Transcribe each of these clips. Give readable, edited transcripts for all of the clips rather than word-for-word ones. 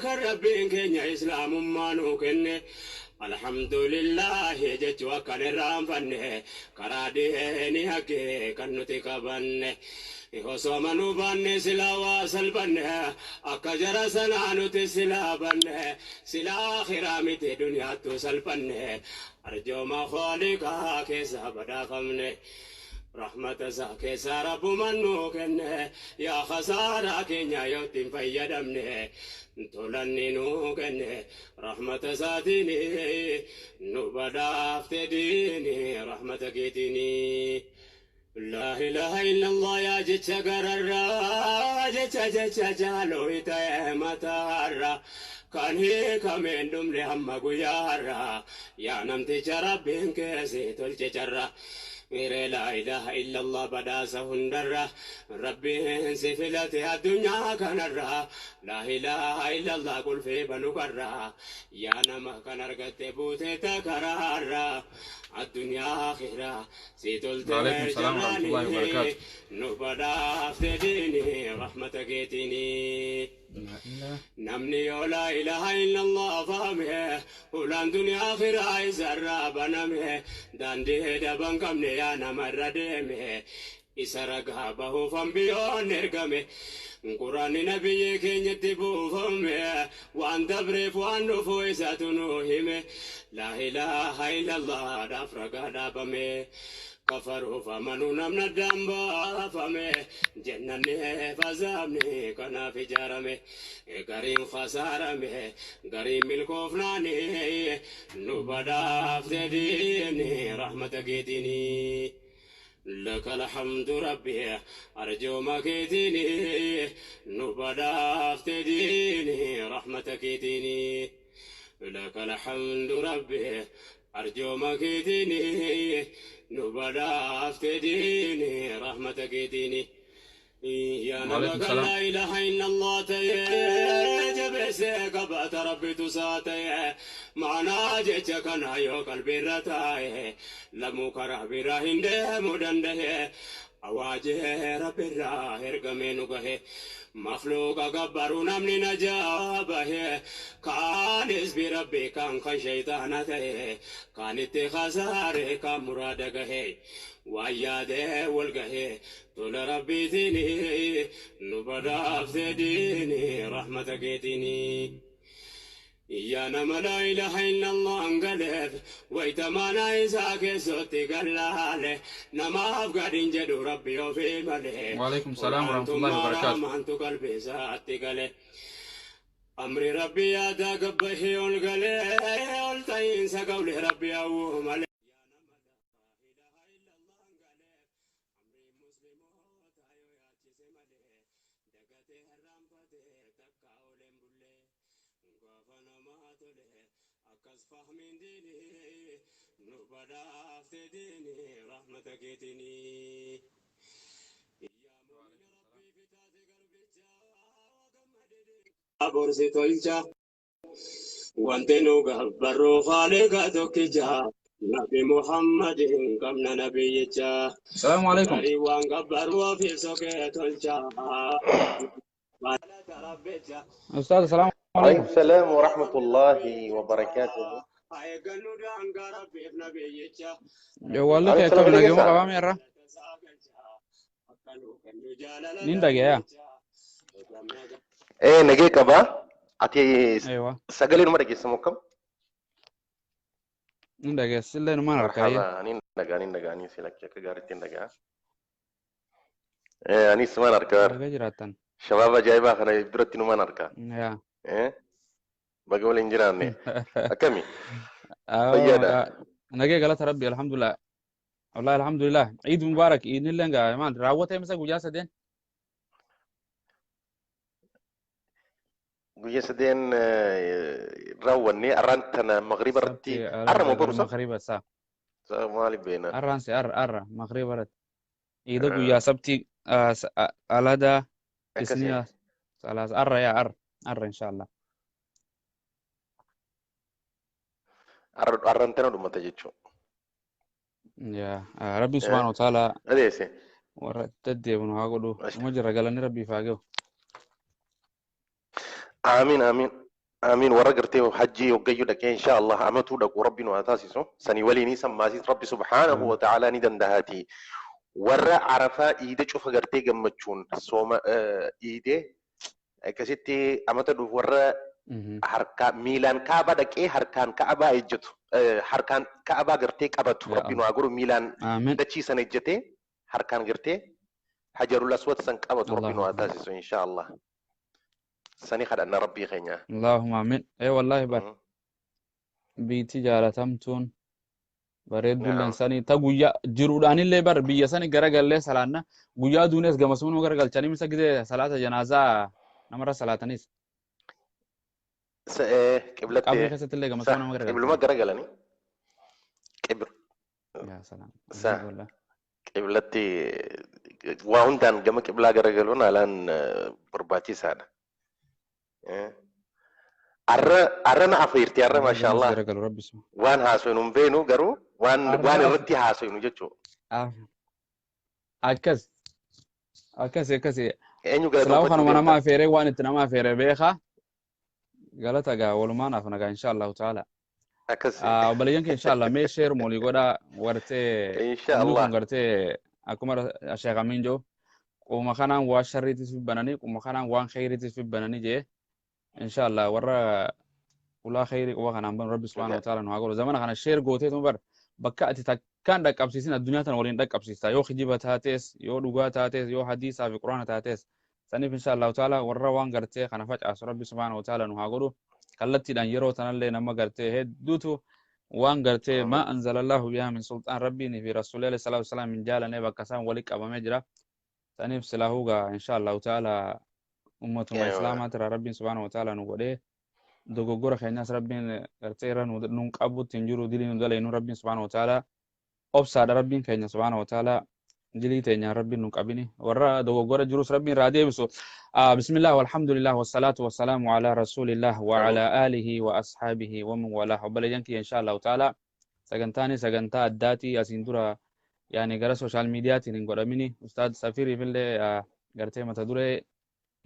كربين كينيا إسلام ما نوكن الحمد لله جت وكان الرام فنه كرادي هكي كنتي كبن يوسو منو بن سلا واصل بن أكجر سنانو تسلا بن سلا خرامت دنيا توصل بن أرجو ما خالقها كيسا بدا خمنه رحمة ساكي سارب منو كنه يا خسارة كينيا يوتين فيدمنه تولني نو كنه رحمة ساتيني نبدا افتديني رحمة كيتيني لا إله إلا الله يا جتش قرر جتش جالو يتايا متارا كان هي كمين دملي هم قيارا يا نمتي جربين كيسي تلجي جرا ميري لا إله إلا الله بدا سهندرا ربي سفلتي الدنيا كنرا لا إله إلا الله قل في بنقرا يا نما كنرقت بوتي تكرارا الدنيا آخرة سيتلت وعليكم السلام ورحمة الله وبركاته. نبدا افتديني رحمتك يتيني نمني لا إله إلا الله فهمه ولان دنيا آخرة يزرى بنمه داندي دبن كمني يا نمر ديمه إسرق به فنبيون نرقمه قرآن نبي كي يتبو فمه وان دبرف وان نفويسة نوهمه لا إله إلا الله دفرق دابمه كفروا فمنوا نمنا الدنبا فمه جنني فزامني كنا في جرمه قريم خسارمه قريم الكفناني نبدا افتديني رحمتك يديني لك الحمد ربي أرجو مكيديني نبدا افتديني رحمتك يديني لك الحمد ربي أرجو مكيديني نبدا افتديني رحمتك يديني يا نبك لا إله إلا الله جبسي قبات ربي تساتي معنا جيتك نايو قلبي رتاي لمو كره براهن ده مدنده أواجه ربي راهر قمينو قه مخلوق قبرو نمني نجابه كان اسبي ربي كان شيطانته كان اتخذاره كان مرادقه وعياده والقه طول ربي ديني نبدا افتديني رحمتك ديني يا نما لا إله إلا الله انقلب ويتمانا إساك سوتي قلاله نما أفقاد جدو ربي وفي مله وعليكم السلام ورحمة الله وبركاته. ما أنتو قلبي ساتي قله أمري ربي يا دا قبه والقله والتين سقوله ربي أوه مله فهمين ديني نبدا افتديني رحمتك يتيني أبورسي تولجا وانتنو قبرو خالقا توكجا نبي محمد قمنا نبي جا السلام عليكم. وان قبرو في سوكي تولجا أستاذ السلام عليكم عليكم. السلام ورحمة الله وبركاته. جوالك عليكم يا السلام كم نجيب عليكم. قوام يرى نين يا إيه نجيك با أتي أيوة سجلين مرة جسمه كم؟ نين دقيقة سلا نما نركاية مرحبا نين سلك كجارتين دقا. إيه أني سما نركار دقيقة جراتان شباب جايبا خنا برتي نما نركا. يا إيه بقول إنجراني أكمي فيادا. نجي قالت ربي الحمد لله والله الحمد لله عيد مبارك عيد لنا ما راوته مسا وجاسة دين قوي سدين راوني أرانتنا مغرب رتي أرمو برصة مغرب سا مالي بينا أرانسي مغرب رت عيد ويا سبتي ألادا إسنيا خلاص يا إن شاء الله أرانتنا دم تجيشو يا ربي سبحانه وتعالى أديسي ورتدي ونهاقلو مجرى قالني ربي فاقو آمين آمين آمين ورقرتي وحجي وقيو لك إن شاء الله أمتو لك وربي نواتاسيسو سني ولي نيسم ماسيس ربي سبحانه وتعالى ندن دهاتي ورا عرفا إيدي شوف قرتي جمتشون سوما إيدي كسيتي أمتو ورا harka milan kaaba dhaqee harkaan kaabaa ejjetu harkaan kaabaa gartee qabatu rabbi nu aguru milan dachiisan ejjete harkaan gartee hajarul aswad san qabatu rabbi nu taasisu insha Allah sani khadana rabbi keenya Allahumma amin wallahi bar biiti jaalatamtuun bareeddulleen sanii ta guyyaa jiruudhaanillee bar biyya sani garagallee salaanna guyyaa duunees gamasumnu garagalchanii misa gidee salaata janaazaa namarra salaatanis قبلتي قبل كسرت اللي قام صار قبل ما قرقلني قبل يا سلام قبلتي وهندان قام قبل قرقلون الان برباتي سنه أرنا أفيرتي أرنا ما شاء الله وان هاسوينو بينو قرو وان رتي هاسوينو جتشو أكس سلاو خانو ما فيري وان اتنا ما فيري بيخا قالت أجا ولمان أفناجا إن شاء الله تعالى. أكسي. وبليانك إن شاء الله ميشير مولي قدا ورتة. إن شاء الله. ورتة أكمل أشياء كمين جو. وما خانا واشري تسوي بناني وما خانا وان خيري تسوي بناني جه. إن شاء الله ورا ولا خيري وخانا بن رب سبحانه وتعالى نهاقول زمان خانا شير قوتي تمبر بكأتي كان دك أبسيسين الدنيا تنورين دك أبسيستا يو خجيبة تاتيس يو لغة تاتيس يو حديثة في القرآن تاتيس. سنيف إن شاء الله تعالى ورا وان قرتي خنا فجأة ربي سبحانه وتعالى نهاجرو كلتي دان يرو تنالله نما قرتي هد دوتو وان قرتي ما أنزل الله بها من سلطان ربي في رسول الله صلى الله عليه وسلم من جال نبى كسام ولك أبا مجرى سنيف سلاهوجا إن شاء الله تعالى أمة الإسلام ترى ربي سبحانه وتعالى نقوله دوغورا خيناس ربي قرتي رن نونك أبو تنجرو دلين دلله إنه ربي سبحانه وتعالى أبصر ربي خينا سبحانه وتعالى جليته يا ربي نقبني ورا دوغورا جروس ربي رادي بسو بسم الله والحمد لله والصلاة والسلام على رسول الله وعلى آله وأصحابه ومن والاه وبلجنك إن شاء الله تعالى سجنتاني سجنتا الداتي أسندورا يعني جرى سوشيال ميديا تنقول مني أستاذ سفيري في اللي قرتي متدوري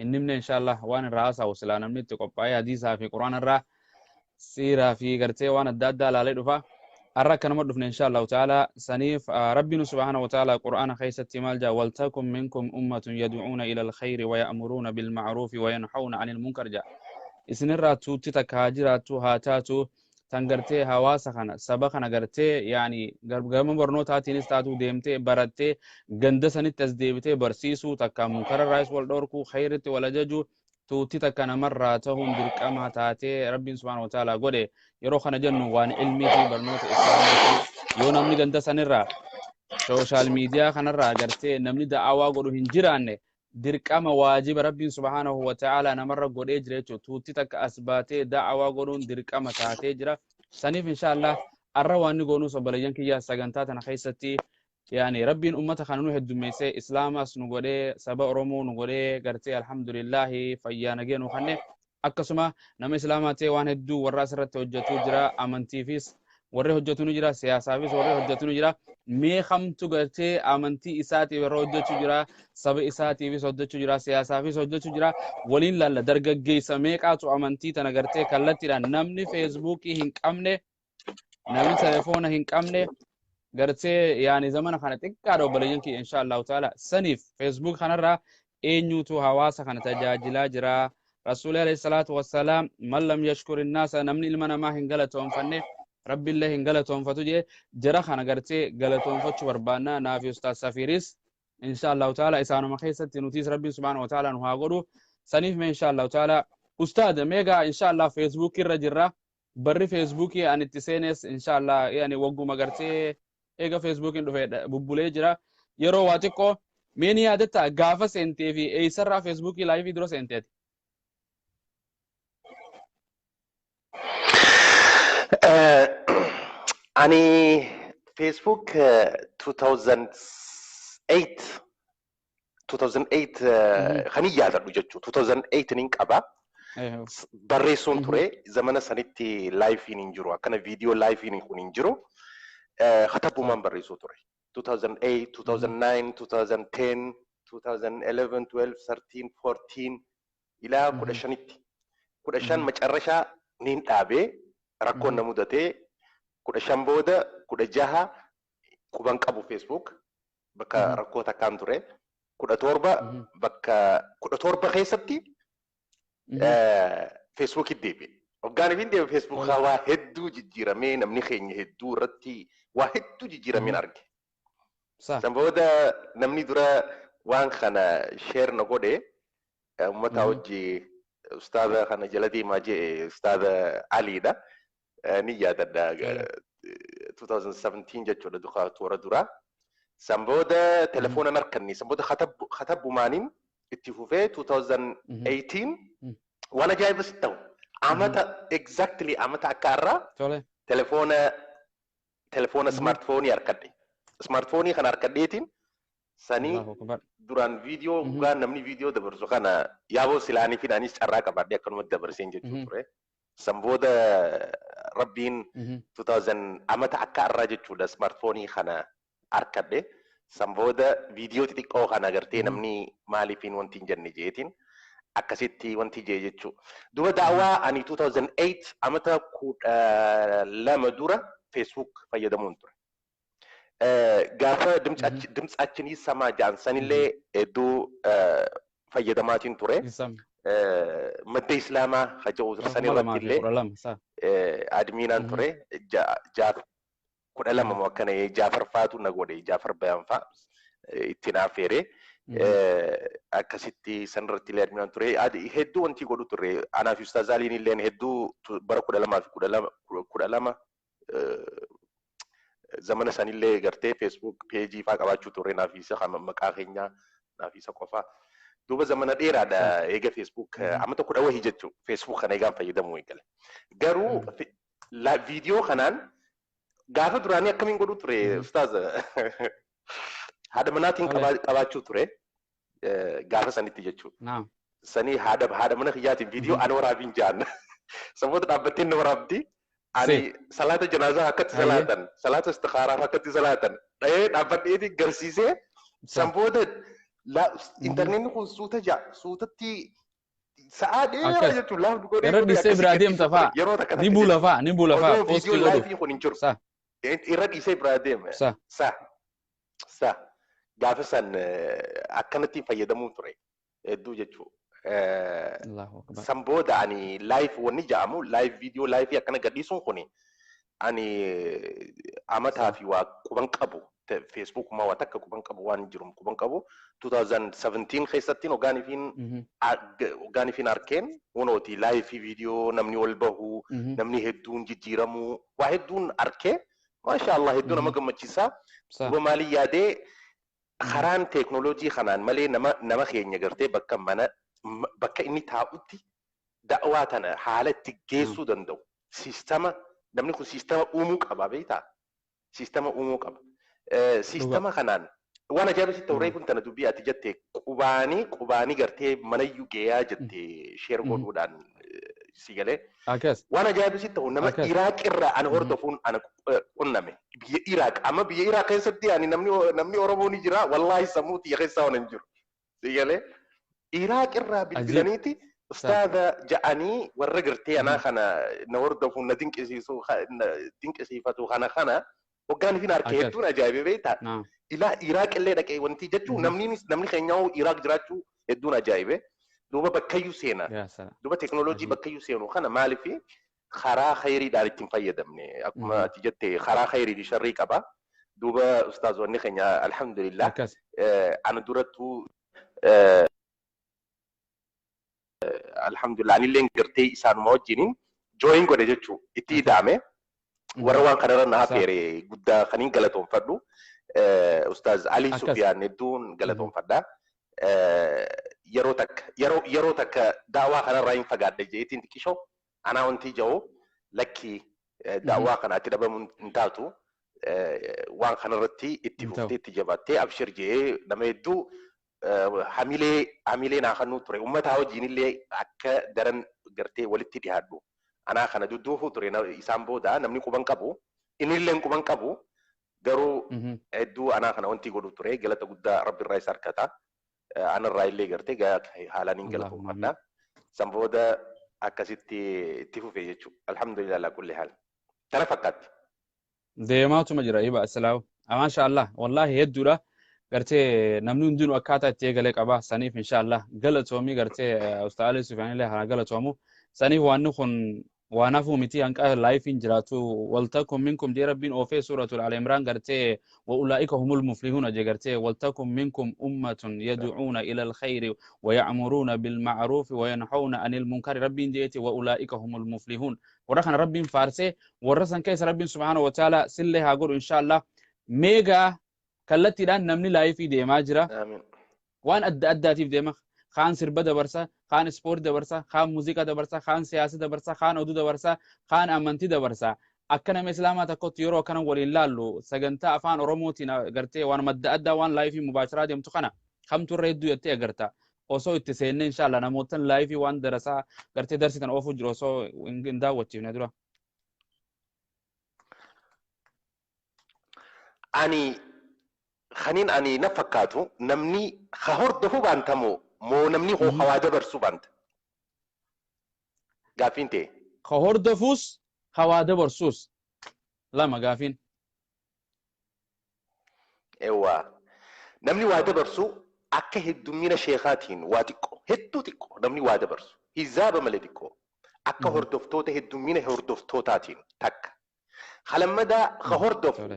إنمنا إن شاء الله وان الرئاسة وسلانا من تقبعي حديثها في قرآن الرا سيرة في قرتي وان الدادة لا لدفع أراك نمدفن إن شاء الله تعالى سنيف ربنا سبحانه وتعالى قرآن خيسة مالجا ولتكن منكم أمة يدعون إلى الخير ويأمرون بالمعروف وينحون عن المنكر جاء إسنراتو تتكاجراتو هاتاتو تنقرتي هواسا خنا سبخنا قرتي يعني قرب برنوت هاتي نستاتو ديمتي برتي قندسني تزديبتي برسيسو تكا منكر الرئيس والدوركو خيرتي ولججو توتي تكنا مراتهم بركما تاتي ربي سبحانه وتعالى قولي يرو خنا جنو وان علمي في برنوت إسلامي يو نمني قندسني الرا سوشال ميديا خنا الرا قرتي نمني دعوا قولو هنجراني dirqama waajiba rabbiin subhaanahu wa ta'ala namarra godhee jira jechuudha tuutti takka as baatee da'awaa godhuun dirqama taatee jira saniif inshallah arra waan ni goonuu sobbalayyan kiyyaa sagantaa tana keessatti yaani rabbiin ummata kana nu heddummeessee islaamas nu godhee saba oromoo nu godhee gartee alhamdulillahi fayyaa nagee nu kanne akkasuma nama islaamaa ta'e waan hedduu warra asirratti hojjetuu jira amantiifis warri hojjetuu ni jira siyaasaafis warri hojjetuu ni jira meeqamtu gartee amantii isaatiif warra hojjechuu jira saba isaatiifis hojjechuu jira siyaasaafis hojjechuu jira waliin laalla dargaggeessa meeqaatu amantii tana gartee kallattiidhaan namni feesbuukii hin qabne namni telefoona hin qabne gartee yaani zamana kana xiqqaadha obboleeyyan kiyya inshaallahu ta'ala saniif feesbuuk kanarraa eenyuutu hawaasa kana tajaajilaa jira rasuuli alayhi salaatu wassalaam man lam yashkuri nnaasa namni ilma namaa hin galatoonfanne رب الله إن قالتهم فتوجي جرخنا قرتي قالتهم فتش بربانا نافي أستاذ سفيريس إن شاء الله تعالى إسانو مخيسة نوتيس ربي سبحانه وتعالى نهاقرو سنيف من إن شاء الله تعالى أستاذ ميغا إن شاء الله فيسبوكي الرجرة بري فيسبوكي أن التسينيس إن شاء الله يعني وقو مقرتي إيغا فيسبوكي ببولي جرا يرو واتيكو ميني عادتا غافة سنتي في أي سرع فيسبوكي لايفي درو سنتي أني فيسبوك 2008 خني يادر بجتو 2008 نينك أبا بريسون تري زمان سنتي لايف نينجرو كان فيديو لايف نينجرو خطبوا من بريسون تري 2008 2009 2010 2011 12 13 14 إلى كل شنتي kudha shan macarrashaa niin dhaabee rakkoon na mudatee kudha shan booda kudha jaha quban qabu Facebook bakka rakkoo takkaan ture kudha torba bakka kudha torba keessatti Facebook deebi'e. Hoggaanii fi deebi'e Facebook waa hedduu jijjiiramee namni keenya hedduu irratti waa hedduu jijjiirameen arge. San booda namni dura waan kana share na godhe ummata wajji ustaada kana jala deemaa jee ustaada Aliidha. Ni yaadadha 2017 jechuudha duka toora dura. San booda telefoona harkanni san booda khatabbumaaniin itti fufee 2018 waan ajaa'iba sitti ta'u. Amata exactly amata akka irraa telefoona smartphone harkadhe. Smartphone kana harkadheetiin sanii duraan viidiyoo gugaan namni viidiyoo dabarsu kana yaaboo silaanii fi naanis carraa qabaadhee akkanumatti dabarseen jechuu ture. San booda rabbiin 2000 amata akka irraa jechuudha smartphone kana harkadhe. San booda viidiyoo xixiqqoo kana agartee namni maaliifiin wanti hin jenne jeetiin akkasitti wanti jee jechuudha. Duba daawwaa ani 2008 amata 12 dura Facebook fayyadamuun ture. Gaafa dimtsachinii samaa jaansanillee hedduu fayyadamaatiin ture. Madda Islaamaa haja'u sanii irratti illee admiinaan ture. Kudha lama akkana Jaafar faatu na godhe Jaafar Bayaan faa itti naafeere. Akkasitti sanirratti illee admiinaan ture. Hedduu wanti godhu ture. Anaa fi Ustaaz Aliin illee hedduu bara 12 zamana sanillee gartee Facebook page faa qabaachuu ture naaf isa kan maqaa keenyaa naaf isa qofa. Duuba zamana dheeraadha eega Facebook amata 10 wahii jechuu Facebook kana eegaan fayyadamuu eegale. Garuu viidiyoo kanaan gaafa duraanii akkamiin godhu ture Ustaaz haadha manaatiin qabaachuu ture gaafa sanitti jechuudha. Sanii haadha mana kiyyaatiin viidiyoo ana waraabiin jaan saboota dhaabbattee na waraabdi. Ani salata jenazaa akkatti salatan salata istikharaa akkatti salatan dhaabbadheeti garsiisee san booda intarneetni kun suutatti sa'aa dheeraa jechuun laaf godhee irra dhiisee biraa deemta fa'a ni bula fa'a viidiyoo laayifii kun hin jiru irra dhiisee biraa deema sa gaafa san akkanatti fayyadamuu ture hedduu jechuudha. San booda ani live wanni ja'amu live video live akkana gadhiisuun kuni ani amataa fi waa quban qabu Facebook ma waa takka quban qabu waan jiru quban qabu 2017 keessatti ogaanifiin arkeen wonooti live video namni wal bahu namni hedduun jijjiiramu waa hedduun arkee masha Allah hedduu nama gammachiisa. Duba maalii yaadee karaan teknooloojii kanaan malee nama keenya gartee bakka inni taa'utti da'waa tana haala itti geessuu danda'u siistama namni kun siistama uumuu qaba beektaa siistama uumuu qaba siistama kanaan waan ajaa'iba sitti ta'u kun tana dubbii ati jettee qubaanii gartee manayyuu geeyaa jettee sheer godhuudhaan si galee waan ajaa'iba sitti ta'u nama Iraaq irraa ana hordofuun ana qunname biyya Iraaq amma biyya Iraaq keessatti namni Oromoo ni jira wallaahi sammuu xiyya keessaa waan hin jiru si galee. Iraaq irraa bilbilaniiti ustaada ja'anii warra gartee anaa kana na hordofuun na dinqisiifatu kana hoggaanifiin harkee hedduun ajaa'ibee beektaa. Ilaa Iraaq illee dhaqee wanti jechuun namni keenyaa Iraaq jiraachuu hedduun ajaa'ibee. Duuba bakkayyuu seenaa. Duuba teknooloojii bakkayyuu seenu kana maaliif karaa khayriidhaan ittiin fayyadamne akkuma ati jettee karaa khayrii sharrii qaba. Duuba ustaazonni keenya alhamdulillah ana durattuu alhamdulillah anillee gartee isaanuma wajjiniin join godhe jechuun itti ida'ame warra waan kanarra na hafeere guddaa kaniin galatoonfadhu Ustaaz Ali Sufyaan hedduun galatoonfadha. Yeroo takka daawwaa kanarraa hin fagaadhe jeetiin xiqqishoo anaa wanti jahu lakki daawwaa kanaatti dhabamuun hin taatu waan kanarratti itti fuftee itti jabattee abshir jee nama hedduu hamilee naa kannuu ture ummataa wajjin illee akka daran gartee walitti dhiyaadhu anaa kana dudduufuu ture isaan booda namni quban qabu innillee quban qabu garuu hedduu anaa kana wanti godhu ture galata guddaa rabbi irraa isa harkata anarraa illee gartee haalaan hin galatoomfadha san booda akkasitti itti fufee jechuudha. Alhamdulillah ala kulli haal. Tana fakkaatti. deemaatuma jira iba asalaamu maasha Allah wallahi hedduudha gartee namni hundinuu akkaataa itti eegalee qaba saniif insha Allah galatoomii gartee ustaalee sufiyaanillee haa galatoomu saniif waan kun waan hafu miti hanqa laayifiin jiraatu waltakum minkum jee rabbiin oofee suuratul al-imraan gartee wa ulaa'ika humul muflihuun jee gartee waltakum minkum ummatun yad'uuna ila al-khayri wa ya'muruuna bil ma'ruuf wa yanhawna 'anil munkari rabbiin jeeti wa ulaa'ika humul muflihuun warra kana rabbiin faarsee warra san keessa rabbiin subhaanahu wa ta'ala sillee haa godhu insha Allah meegaa kallattiidhaan namni laayifii deemaa jira waan adda addaatiif deema kaan sirba dabarsa kaan ispoortii dabarsa kaan muuziqaa dabarsa kaan siyaasa dabarsa kaan oduu dabarsa kaan amantii dabarsa akka nama islaamaa tokkotti yeroo kana waliin laallu sagantaa afaan oromootiin gartee waan madda addaa waan laayifii mubaasharaa deemtu kana kamturra hedduu jettee agarta osoo itti seenne insha Allah namootan laayifii waan darasaa gartee darsitan oofuu jiru osoo hin daawwachiifne dura ani khaniin ani na fakkaatu namni hordofuu baantamoo moo namni hawaa dabarsu baanta gaafiin ta'e hordofuus hawaa dabarsuus lama gaafiin ewa namni waa dabarsu akka heddummina sheekaatiin waa xiqqoo hedduu xiqqoo namni waa dabarsu hizaaba malee xiqqoo akka hordoftoota heddummina hordoftootatiin takka halammadaa hordofu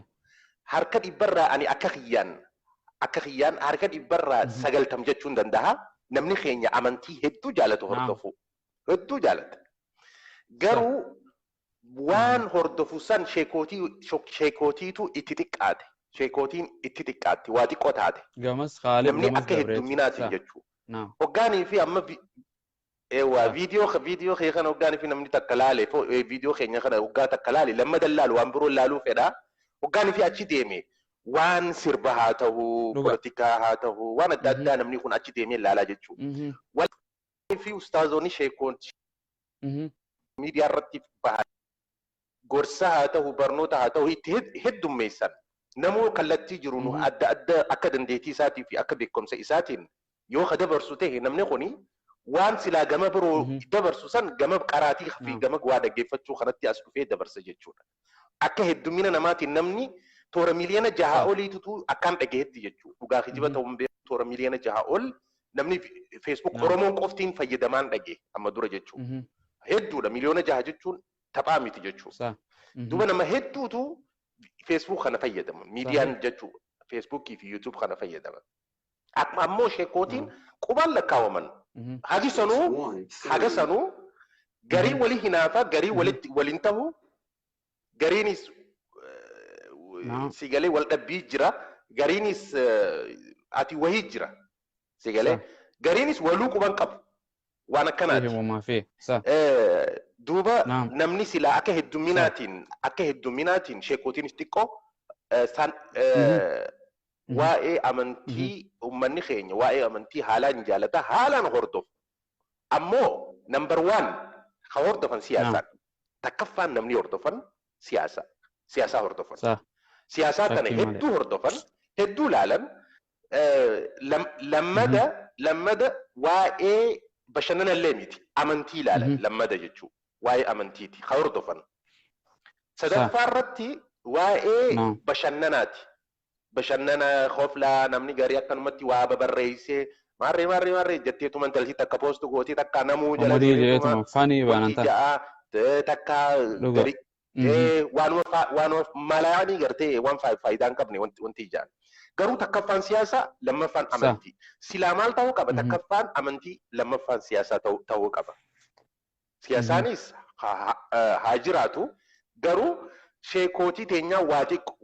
harka dhibbarraa ani akka kiyyaan harka dhibbarraa 90 jechuun danda'a namni keenya amantii hedduu jaalatu hordofu hedduu jaalata garuu waan hordofu san sheekootiitu itti xiqqaate sheekootiin itti xiqqaatti waa xiqqoo taate namni akka hedduminaati jechuu hoggaanii fi amma viidiyoo kee kana hoggaanii fi namni takka laale viidiyoo keenya kana hoggaa takka laale lammadan laalu waan biroo laaluu fedha hoggaanii fi achi deeme waan sirba haa ta'u politikaa haa ta'u waan adda addaa namni kun achi deemee laalaa jechuudha. Walii fi ustaazonni sheekoonni miidiyaa irratti bahan gorsa haa ta'u barnoota haa ta'u itti heddummeessan namoo kallattii jiru nu adda adda akka dandeettii isaatii fi akka beekumsa isaatiin yoo ka dabarsu ta'e namni kuni waan silaa gama biroo dabarsu san gama qaraatii fi gama waa dhaggeeffachuu kanatti as dhufee dabarsa jechuudha. Akka heddumina namaatiin namni toora miliyoona 6 oliitu akkaan dhageetti jechuudha. Dhugaa kijiba ta'uun beeku toora miliyoona 6 ol namni Facebook Oromoon qoftiin fayyadamaan dhagee amma dura jechuudha. Hedduudha miliyoona 6 jechuun taphaa miti jechuudha. Duuba nama hedduutu Facebook kana fayyadama. Miidiyaan jechuudha. Facebook fi YouTube kana fayyadama. Akkuma ammoo sheekootiin qubaan lakkaawaman. Haga sanuu garii walii hinaafa garii waliin ta'u gariinis sigalee wal dhabbii jira gariinis ati wahii jira sigalee gariinis waluu quban qabu waan akkanaati duuba namni silaa akka hedduminaatiin sheekootiinis xiqqoo waa'ee amantii ummanni keenya waa'ee amantii haalaan jaalata haalaan hordofu ammoo number 1 ka hordofan siyaasa takkaffaan namni hordofan siyaasa hordofan siyaasaa kana hedduu hordofan hedduu laalan lammada waa'ee bashannana illee miti amantii laalan lammada jechuu waa'ee amantiiti ka hordofan sadaffaa irratti waa'ee bashannanaati bashannana khoflaa namni garii akkanumatti waa babarreessee maarree jetteetuma intalli takka poostu gootii takka namuu jala deemaa fanii baananta takka garii waanuma malaanii gartee waan faayidaan qabne wanti ijaan garuu takkaffaan siyaasaa lammaffaan amantii silaa maal ta'uu qaba takkaffaan amantii lammaffaan siyaasaa ta'uu qaba siyaasaanis haa jiraatu garuu sheekootii teenyaa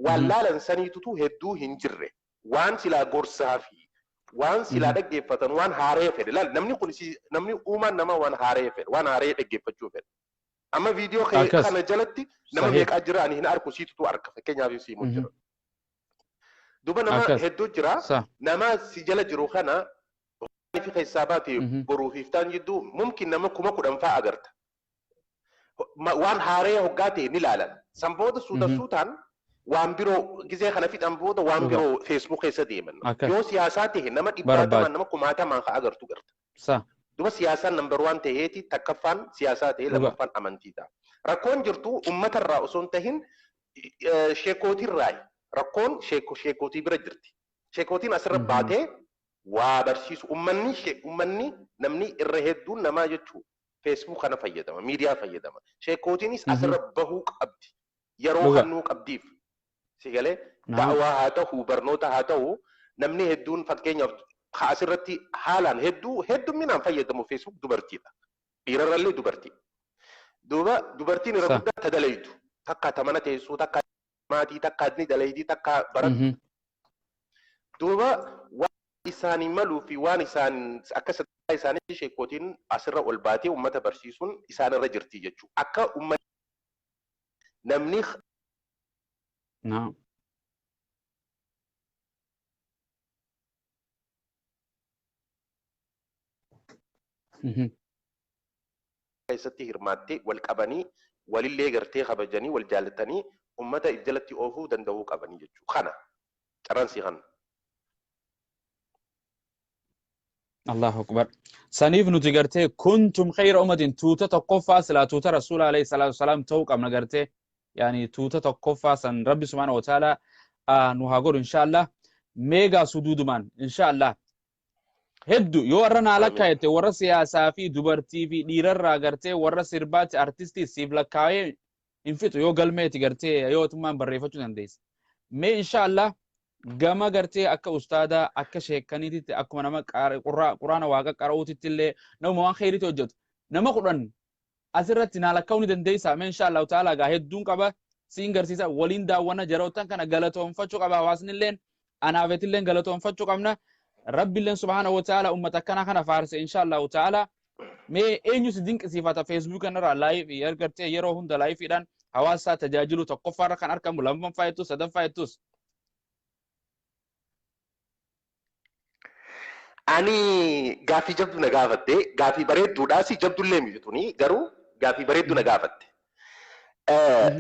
waan laalan saniitutu hedduu hin jirre waan silaa gorsaa fi waan silaa dhaggeeffatan waan haaree fedhe laal namni uumaan nama waan haaree fedhe waan haaree dhaggeeffachuu fedhe amma viidiyoo kana jalatti nama meeqaa jira ani hin arku siitutu arka fakkeenyaaf siimuu jira duba nama hedduu jira nama si jala jiru kana fi keessaa baate boruuf iftaan jidduu mumkin nama 10,000 fa'aa agarta waan haaree hoggaa ta'e ni laalan san booda suutaan waan biroo gizee kana fixan booda waan biroo Facebook keessa deeman yoo siyaasaa ta'e nama 100 nama 10,000 ka agartu garta دوبا سياسة نمبر 1 تهيتي تكفان سياسات لما فان أمانتي دا ركون جرتو أمة الرئيسون تهين شيكوتي الرأي ركون شيكوتي برجرتي شيكوتي نصر بعده وبرشيس أمني نمني الرهدون نما يجو فيسبوك أنا فيدما ميديا فيدما شيكوتي نيس أسر بهوك أبدي يروح النوك أبديف سيقالي دعوة هاته برنوتا هاته نمني هدون فكين خاسرتي حالا هدو من فيدما فيسبوك دوبرتي دا بيرر اللي دوبرتي نربدا تدليتو تكا تمنى تيسو تكا ماتي تكا دني دليدي تكا برد دوبا إساني ملو في وان إسان أكسد إساني شيكوتين أسر والباتي أمة برسيسون إسان رجرتي جتشو أكا أمة نمنيخ نعم كيستي هرماتي والقبني وللي غرتي خبجني والجالتني أمة إجلتي أوفو دندو قبني جتشو خانا ترانسي خان الله أكبر سنيف نتجرته كنتم خير أمة توتا تقفى سلا توتا رسول عليه الصلاة والسلام توك أم نجرته يعني توتا تقفى سن ربي سبحانه وتعالى نهاجر إن شاء الله ميجا سدود من إن شاء الله هدو يورنا على كايته ورا سياسة في دبرتي في ديرر راجرته ورا سيربات أرتيستي سيفلكاي إنفتو يو قلمي تجرته يو تمان بريفتو ننديس مي إن شاء الله gama gartee akka ustaada akka sheekaniitti akkuma nama quraana waaqa qara'uutitti illee nama waan khayriitti hojjetu nama kudhan asirratti naalakkaa'uu ni dandeessa mee insha Allah ta'ala gaa hedduun qaba siin garsiisa waliin daawwanna jarootan kana galatoonfachuu qaba hawaasni illeen anaafet illeen galatoonfachuu qabna rabbi illeen subhaanahu wa ta'ala ummata akkana kana faarse insha Allah ta'ala mee eenyu si dinqisiifata Facebook kanarraa live ergartee yeroo hunda liveidhaan hawaasa tajaajilu tokkoffaarra kan argamu lammaffaa jettus sadaffaa jettus Ani gaafii jabdu na gaafatte gaafii bareedduudha si jabdullee mijatuni garuu gaafii bareeddu na gaafatte.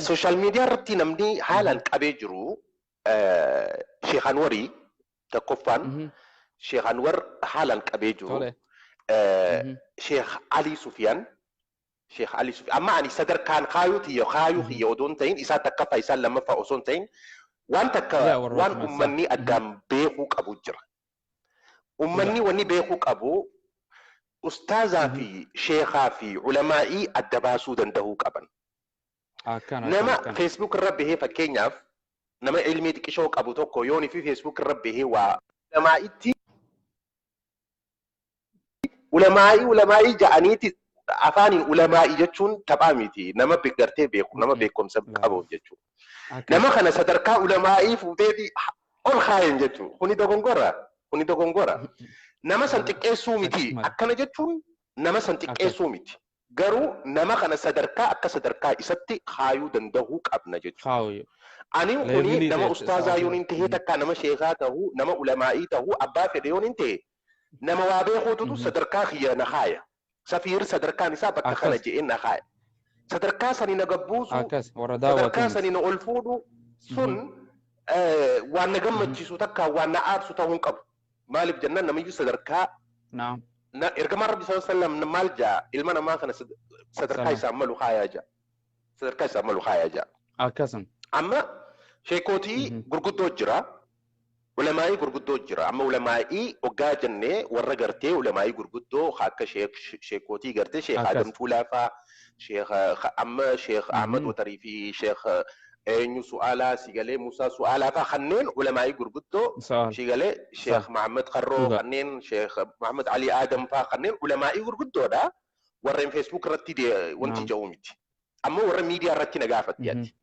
Sooshaal miidiyaa irratti namni haalaan qabee jiru Sheekh Anwarii tokkoffaan Sheekh Anwar haalaan qabee jiru Sheekh Ali Sufiyaan amma ani sadarkaan kaayuu xiyya odoon ta'in isaa takkaffaa isaan lammaffaa osoon ta'in waan takka waan ummanni addaan beekuu qabu jira. Ummanni wanni beekuu qabu ustaazaa fi sheekaa fi ulamaa'ii adda baasuu danda'uu qaban. Nama Facebook irra bahee fakkeenyaaf nama ilmii xiqqishoo qabu tokko yooni fi Facebook irra bahee waa ulamaa'itti ulamaa'ii ja'aniiti afaaniin ulamaa'ii jechuun taphaa miti nama gartee beeku nama beekumsa qabu jechuudha. Nama kana sadarkaa ulamaa'ii fuutee ol kaayan jechuudha. Kuni dogongora. Nama san xiqqeessuu miti. Akkana jechuun nama san xiqqeessuu miti. Garuu nama kana sadarkaa akka sadarkaa isatti kaayuu danda'uu qabna jechuudha. Ani kuni nama ustaazaa yoon hin ta'e takka nama sheekaa ta'uu nama ulamaa'ii ta'uu abbaa fedhe yoon hin ta'e nama waa beekuutu sadarkaa kiyya na kaaya. Safiir sadarkaan isaa bakka kana je'een na kaaya. Sadarkaa sani na gabbuusu sadarkaa sani na ol fuudhu sun waan na gammachiisu takka waan na aarsu ta'uu hin qabu. Maaliif jennaan namiyyuu sadarkaa ergamaa rabbi sallallahu alaihi wasallam maal jaa ilma namaa kana sadarkaa isaa malu kaayaa jaa. Sadarkaa isaa malu kaayaa jaa. Akkasuma. Amma sheekootii gurguddoo jira. Ulamaa'ii gurguddoo jira. Amma ulamaa'ii waggaa jennee warra gartee ulamaa'ii gurguddoo akka sheekootii gartee sheek Adam Tuulaafaa amma sheek Ahmad Watarii fi sheek eenyu su'aalaa sigalee Musaa su'aalaa faa kanneen ulamaa'ii gurguddoo sigalee sheek Muhammad Qarroo kanneen sheek Muhammad Ali Adam faa kanneen ulamaa'ii gurguddoodha. Warreen Facebook irratti wanti ja'u miti. Amma warra miidiyaa irratti na gaafatti ati.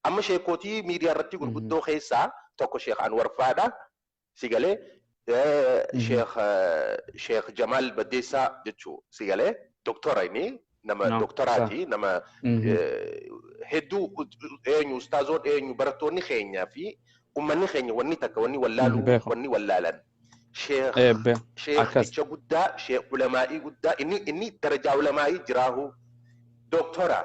Amma sheekootii miidiyaa irratti gurguddoo keessaa tokko Sheekh Anwar faadha. Sigalee Sheekh Jamaal Baddeessaa jechuu sigalee doktora inni nama doktoraati nama hedduu eenyu ustaazoon eenyu barattoonni keenyaa fi ummanni keenya wanni takka wanni wallaalu wanni wallaalan. Sheekhicha guddaa sheekh ulamaa'ii guddaa inni darajaa ulamaa'ii jiraahu doktora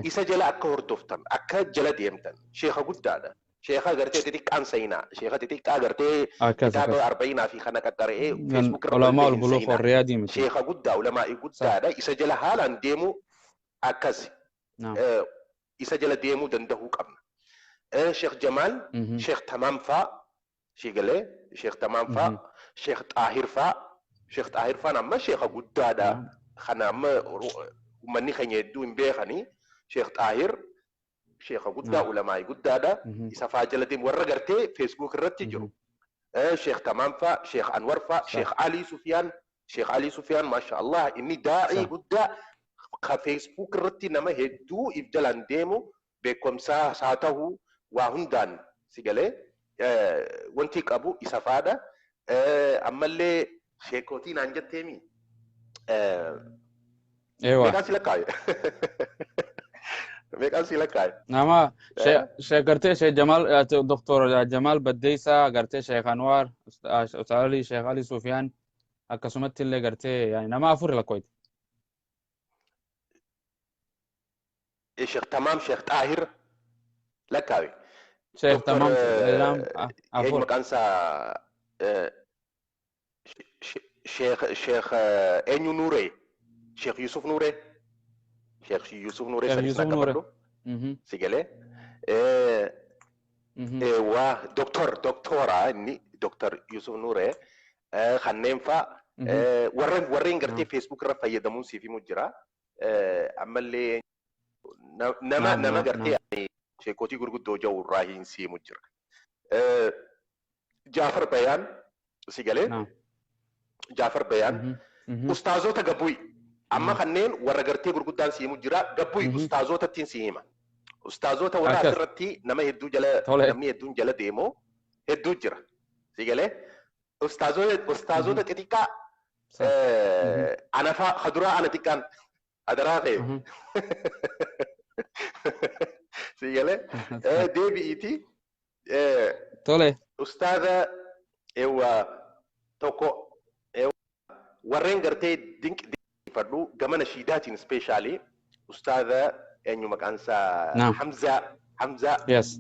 isa jala akka hordoftan akka jala deemtan sheekha guddaadha. sheekha gartee xixiqqaan seenaa sheekha xixiqqaa gartee أكاس kitaaba أكاس 40 fi kana qaqqaree من feesbuuk irra علماء walbee hin البلوغ seenaa والرياضي مثل sheekha guddaa ulamaa'ii صح guddaadha isa jala haalaan deemu akkas نعم isa jala deemuu danda'uu qabna. Sheekh Jamaal, مهم. Sheekh Tamaam faa shigalee Sheekh Tamaam faa مهم. Sheekh Xaahir faa Sheekh Xaahir faan amma sheekha guddaadha نعم kana amma uummanni keenya hedduu hin beekanii Sheekh Xaahir sheekha guddaa نعم ulamaa'ii guddaadha مهم. isa faa jala deemu warra gartee feesbuuk irratti jiru. مهم. Sheekh Tamaam faa Sheekh Anwar faa صح Sheekh Ali Sufiyaan Sheekh Ali Sufiyaan maasha Allah inni daa'ii صح guddaa ka feesbuuk irratti nama hedduu if jalaan deemu beekumsaa haa ta'u waa hundaan sigalee wanti qabu isa faadha. Ammallee sheekotii naan jetteemi أيوة meeqaan si lakkaaye meeqaan si lakkaaye نعم شيخ قرتي شيخ جمال دكتور جمال بديسة قرتي شيخ أنوار أستاذ علي شيخ علي سفيان أكسمت اللي قرتي يعني نما أفور لكويت Sheekh Tamaam Sheekh Xaahir lakkaaye شيخ Doktor تمام نعم eenyu أفور maqaansaa Sheekh eenyu Nuuree Sheekh Yusuf Nuuree Sheekh Yusuf Nuuree شيخ sanis يوسف na نوري qabadhu مهم. sigalee مهم. waa doktora inni Dr. Yusuf Nuuree kanneen faa مهم. warreen gartee نعم feesbuuk irra fayyadamuun siif himu jira. Ammallee nama نعم نعم gartee نعم sheekotii gurguddoo jiru irraa hin siimu jira. Jaafar Bayaan sigalee نعم Jaafar Bayaan مهم. مهم. ustaazota gabbuyi amma نعم kanneen warra gartee gurguddaan siimu jira gabbuyi مهم. ustaazotatti si hima. Ustaazota warra أكاس asirratti nama hedduu jala طولي namni hedduun jala deemu hedduu jira. Sigalee ustaazota مهم. xixiqqaa صح مهم. ana faa haduraa ana xiqqaan adaraa ta'e مهم. sigalee deebi'iiti طولي ustaaza tokko warreen gartee dinqifadhu gama nashiidaatiin ispeeshaalii ustaaza eenyu maqaansaa نعم Hamzaa يس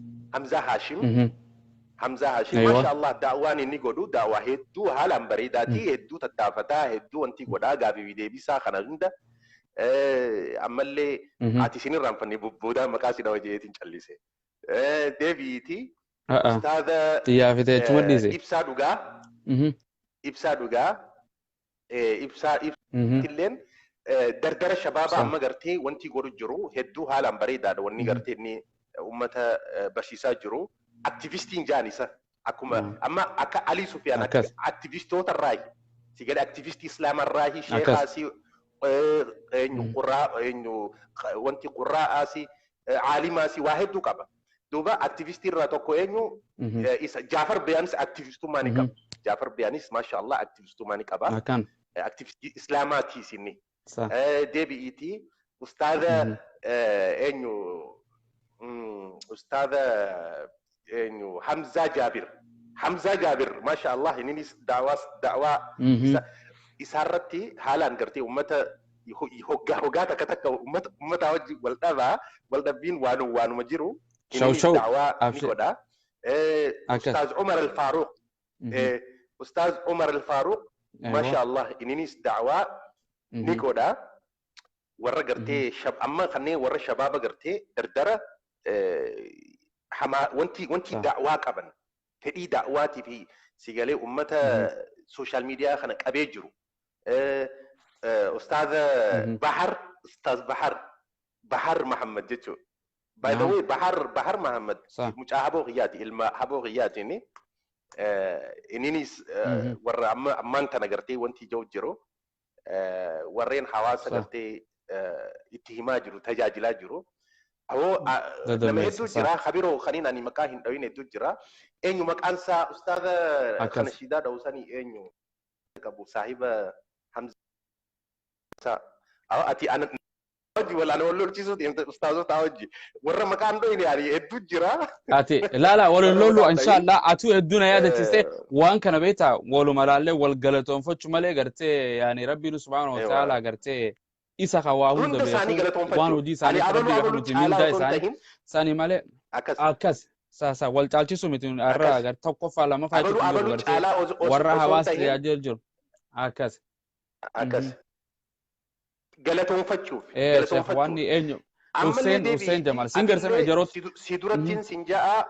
Haashim مهم. Hamzaa Haashim أيوة maasha Allah daawwaan inni godhu daawwaa hedduu haalaan bareedaatii hedduu tattaafataa hedduu wanti godhaa gaafii deebisaa kana hunda ammallee مهم. ati isin irraanfanne booda maqaa si dhawa jeetiin callise deebi'iiti ustaaza يا في تيجي مديسي ibsaa dhugaa مهم. ibsaa dhugaa ibsaa مهم. illeen dardara shabaaba صح amma gartee wanti godhu jiru hedduu haalaan bareedaadha wanni مهم. gartee inni ummata barsiisaa jiru aktivistiin jaan isa akkuma نعم amma akka Ali Sufiyaan أكاس aktivistoota irraayi si gadi aktivistii islaamaa irraayi أكاس sheekaasi eenyu مهم. qurraa eenyu wanti qurraa'aasi caalimaasi waa hedduu qaba duuba aktivistii irraa tokko eenyu مهم. isa Jaafar Bayaanis aktivistummaa ni qaba مهم. Jaafar Bayaanis maasha Allah aktivistummaa ni qaba أكان aktivistii islaamaatiis inni صح deebi'iiti ustaaza مهم. eenyu ustaaza eenyu Hamzaa Jaabir maasha Allah inninis daawaa مهم. isaarratti haalaan gartee ummata hoggaa takka ummata wajji wal dhabbiin waanuma jiru شو inninis شو daawaa ni أبشر godha. أكاس Ustaaz Umar Al-Faaruq مهم. Ustaaz Umar Al-Faaruq maasha أيوة Allah inninis daawaa ni مهم. godha. Warra مهم. gartee amma kanneen warra shabaaba gartee dardara wanti صح daawaa qaban fedhii daawaatii fi sigalee ummata مهم. sooshaal miidiyaa kana qabee jiru. Ustaaz مهم. Bahar Muhammad jechuudha. By the نعم way Bahar Muhammad صح mucaa haboo xiyyaati ilma haboo xiyyaati inninis مهم. warra ammaan tana gartee wanti ijoo jiru warreen hawaasa صح gartee itti himaa jiru tajaajilaa jiru. Awoo ضد nama الميسي hedduu صح jira kabiroo kaniin ani maqaa hin dhawin hedduu jira. Eenyu maqaan isaa ustaaza kana أكاس shiidaa dhawusanii eenyu qabu saahiba Hamzaa. Awoo ati ana wajji wala ana wallolchiisuu deemte ustaazota wajji warra maqaan dhawin yaani hedduu jira. أتي لا لا ولا Warra لولو maqaan إن شاء dhawin الله أتو الدنيا يا دتيسة وان كان بيتا ولو ملالة والجلتون فتش ملء قرتي يعني ربي سبحانه وتعالى قرتي إسا خواهون hunda isaanii دبيخو وان galatoonfachuu ودي ani ساني abaluu ربي abaluu يحمد جميل caalaa داي osoo hin ساني tahin ساني ملء akkas أكاس Sa wal caalchisu miti arra agar tokkoffaa lama faayitu jiru abalu gartee caalaa warra osoo hawaasa tahin tajaajil jiru akkas akkas galatoonfachuuf sheekh wanni eenyu ammallee Hussein Jamal deebi'ii singar sama jarot si durattiin sin ja'a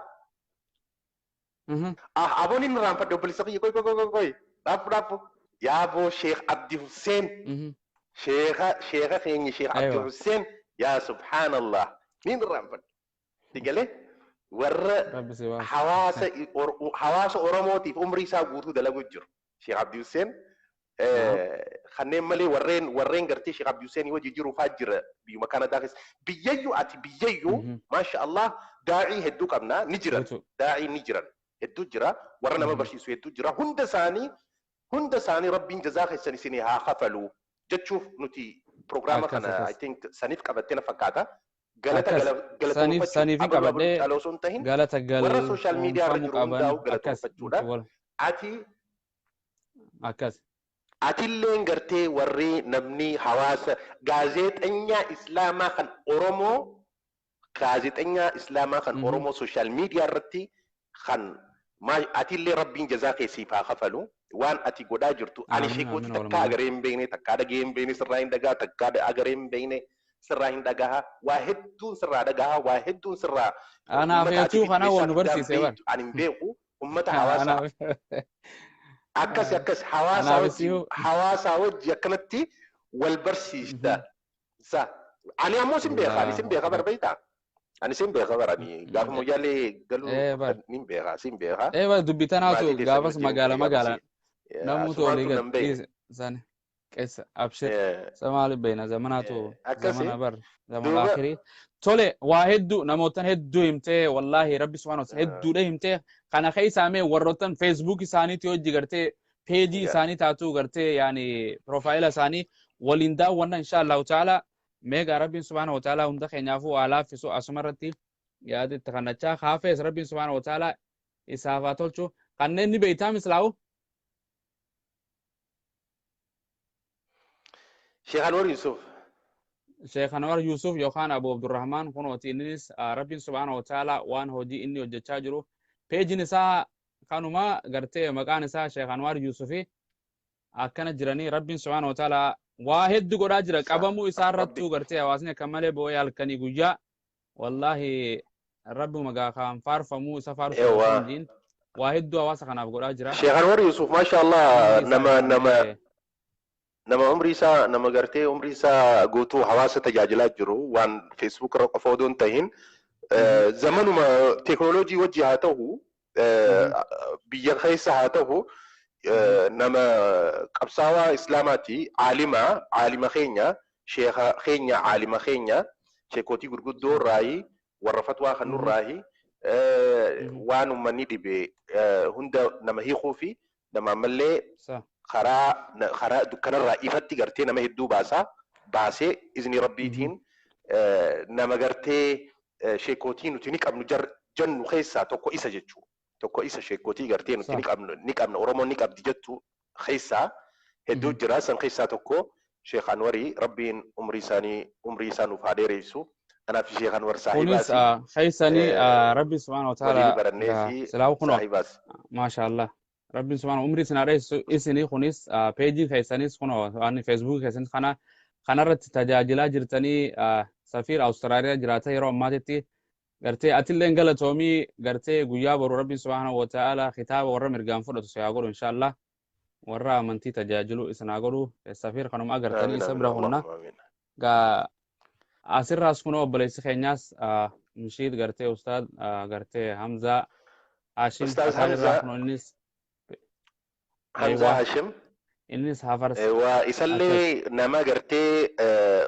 aboon inni raanfadhe obboleessa kiyya koy dhaafu yaaboo Sheekh Abdi Hussein sheekha keenya Sheekh Abdi Hussein yaa subhaanallah min raanfadhe digalee warra hawaasa Oromootiif umrii isaa guutuu dalagu jiru Sheekh Abdi Hussein kanneen malee warreen gartee Sheekh Abdi Hussein wajji jiru faa jira biyyuma Kanadaa keessa biyyayyuu ati biyyayyuu maasha Allah daa'ii hedduu qabna ni jiran daa'ii ni jiran hedduu jira warra nama barsiisu hedduu jira hunda isaanii rabbiin jazaa keessan isin haa kafalu jechuuf nuti programma kana I think saniif qabattee na fakkaata saniif qabadhee galata warra social media irra jiru hundaa'u galatoonfachuudha ati akkas atilleen gartee warri namni hawaasa gaazexeenyaa islaamaa kan Oromoo social media irratti kan atillee rabbiin jazaa keessiif haa kafalu waan ati godhaa jirtu ani sheekooti takka agaree hin beekne takka dhagee hin beekne sirraa hin dhagaa takka agaree hin beekne sirraa hin dhagaa waa hedduun sirraa dhagaa waa hedduun sirraa anaaf jechuu kana wal nu barsiisee bar ani hin beeku ummata hawaasaa akkas hawaasaa wajji akkanatti wal barsiista ani ammoo sin beeka barbaita ani sin beeka barani gaafa moyyaalee galuu nin beeka sin beeka dubbitanaatu gaafas magaala namutu olii gad san keessa abshir samaali beena zamanaatu zamana bar zamana akhirii tole waa hedduu namootan hedduu himtee wallaahi rabbi subhaanahu wa ta'ala hedduudha himtee kana keessaamee warroottan feesbuuk isaaniitti hojii gartee peejii isaanii taatu gartee yaani profaayila isaanii waliin daawwanna inshaallahu ta'ala meegaa rabbiin subhaanahu wa ta'ala hunda keenyaafuu alaafisu asumarratti yaaditti kannachaa kaafees rabbiin subhaanahu wa ta'ala isaaf haa tolchu kanneen ni beeytaa mislaa'u Sheekh Anwar Yusuf Sheekh Anwar Yusuf yookaan Abu Abdurrahman kunooti innis rabbiin subhaanahu wa ta'ala waan hojii inni hojjechaa jiru peejiin isaa kanuma gartee maqaan isaa Sheekh Anwar Yusufi akkana jiranii rabbiin subhaanahu wa ta'ala waa hedduu godhaa jira qabamuu isaa irrattuu gartee hawaasni akka malee boo'ee halkanii guyyaa wallaahi rabbuma gaa kan faarfamuu isa faarfamuu wajjin waa hedduu hawaasa kanaaf godhaa jira Sheekh Anwar Yusuf maasha Allah nama umrii isaa nama gartee umrii isaa guutuu hawaasa tajaajilaa jiru waan Facebook irra qofa odoo hin tahin zamanuma teknooloojii wajji haa ta'u biyya keessa haa ta'u nama qabsaawaa islaamaati aalima keenya sheekha keenya aalima keenya sheekootii gurguddoo irraayi warra fatwaa kan nurraayi waan ummanni dhibe hunda nama hiikuu fi nama ammallee karaa dukkanarraa ifatti gartee nama hedduu baasee izni rabbiitiin nama gartee sheekootii nuti ni qabnu jennu keessaa tokko isa jechuu tokko isa sheekootii gartee nuti ni qabna Oromoon ni qabdi jettu keessaa hedduu jira san keessaa tokko Sheekh Anwarii rabbiin umrii isaa nuuf haa dheeressu anaaf Sheekh Anwar saahibaasi kunis keessanii rabbi subhaanahu wa ta'ala silaawu kunoo maasha Allah rabbi subhaanahu umrii isin haa dheeressu isinii kunis peejii keessanis kunoo waan feesbuukii keessanis kanarratti tajaajilaa jirtanii safiir Awustiraaliyaa jiraata yeroo ammaatitti gartee atilleen galatoomii gartee guyyaa boru rabbi subhaanahu wa ta'ala kitaaba warra mirgaan fudhatu siyaa godhu inshaallah warra amantii tajaajilu isin haa godhu safiir kanuma agartanii isa bira hunna gaa asirraas kunoo obboleessi keenyaas mishiid gartee ustaad gartee Hamzaa Hashim irraa kunoo innis Hamzaa Hashim innis hafarsa isallee nama gartee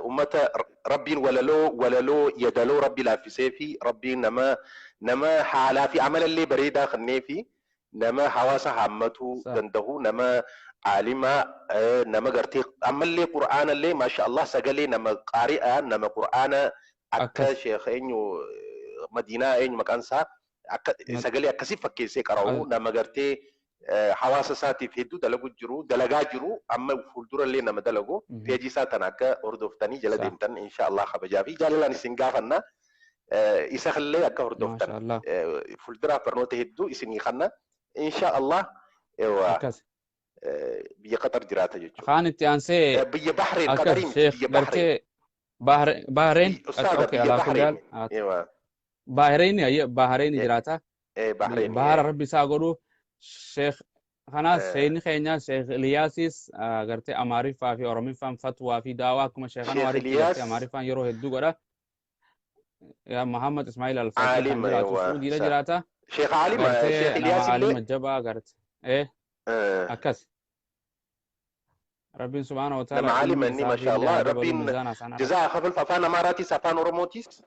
ummata rabbiin walaloo yadaloo rabbi laaffisee fi rabbiin nama haalaa fi amalallee bareedaa kannee fi nama hawaasa haammatuu danda'u nama aalimaa nama gartee ammallee qur'aanallee maasha Allah sagalee nama qaari'aa nama qur'aana akka sheekh eenyu Madiinaa eenyu maqaan isaa akka sagalee akkasii fakkeessee qara'u nama gartee hawaasa isaatiif hedduu dalagaa jiru amma fuuldurallee nama dalagu peejii isaa tan akka hordoftanii jala deemtan insha Allah kabajaa fi jaalalaan isin gaafanna isa kallee akka ما hordoftan شاء الله fuulduraa barnoota hedduu isinii kanna insha Allah ewa أكس biyya qatar jiraata jechuudha. خان التيانسي biyya Bahreen أكس qatarii miti شيخ biyya Bahreen قرتي بحرين ustaada أوكي biyya على كل Bahreen حال ewa بحرين أي بحرين جراتا Bahreen بحر ربي ساقولو شيخ خلاص شيخ خينيا شيخ الياسيس قرتي أماري في أورمي فان فتوى في دعوة كما شيخنا Sheekh وارد قرتي Ilyas أماري فان يروح الدو قرا يا محمد إسماعيل الفقيه عالم كان جراتا ewa سعودي لا جراتا Sheekh عالم قرتي Sheekh نما Ilyas عالم illee الجبا قرت إيه أكس ربي سبحانه وتعالى nama علم caalima inni إسافي masha اللي Allah هذا بدو rabbiin ميزان أسانا jazaa kafalfa afaan Amaaraatis afaan Oromootis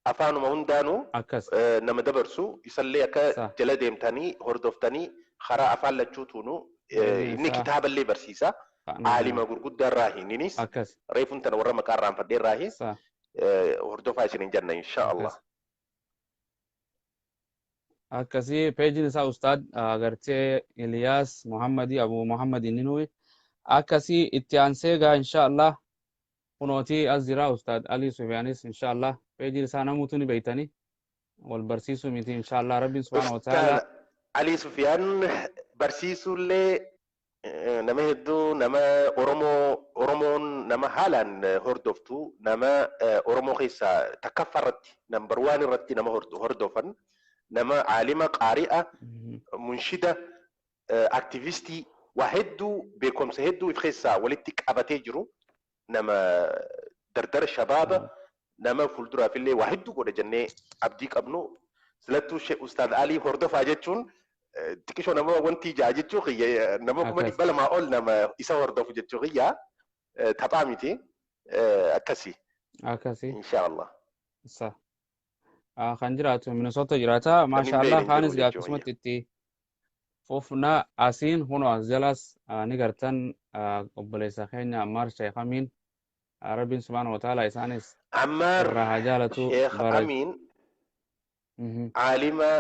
afaanuma hundaanuu أكس nama dabarsu isallee akka صح jala deemtanii hordoftanii karaa afaan lachuutuunu بإذن inni الله kitaaballee barsiisa نعم aalima gurguddaa irraa inninis أكس reefun tana warra maqaa irraanfadhee irraa صح hordofaa isinin jenna insha Allah. أكس akkasii peejiin isaa ustaad agartee Iliyaas Muhammadi Abu Muhammad Ninuwi akkasii itti aansee gaa insha Allah kunootii as jira ustaad Ali Sufyaanis insha Allah peejiin isaa namuutu ni beeytanii wal barsiisuu miti insha Allah rabbiin subhaanahu wa ta'ala Ustaad Ali Sufyaan barsiisuullee nama hedduu nama Oromoon nama haalaan hordoftu nama Oromoo keessaa takkaffaa irratti nambar waan irratti nama hordofan nama caalima qaari'a munshida aktivistii waa hedduu beekumsa hedduu if keessaa walitti qabatee jiru nama dardara shabaaba nama fuulduraafillee waa hedduu godha jennee abdii qabnu silattuu ustaad Ali hordofaa jechuun xiqqishoo nama wanti ijaa jechuu kiyya nama kuma dhibba lamaa ol nama isa hordofu jechuu kiyya taphaa miti akkasii insha Allah. kan jiraatu Minnesota jiraata maasha Allah kaanis gaa akkasumatti itti fufna asiin huno as jalas ni gartan obboleessa keenya Ammaar Sheekh Amiin rabbiin subhaanahu wa ta'ala isaanis Ammaar irraa haa jaalatu Sheekh Amiin caalima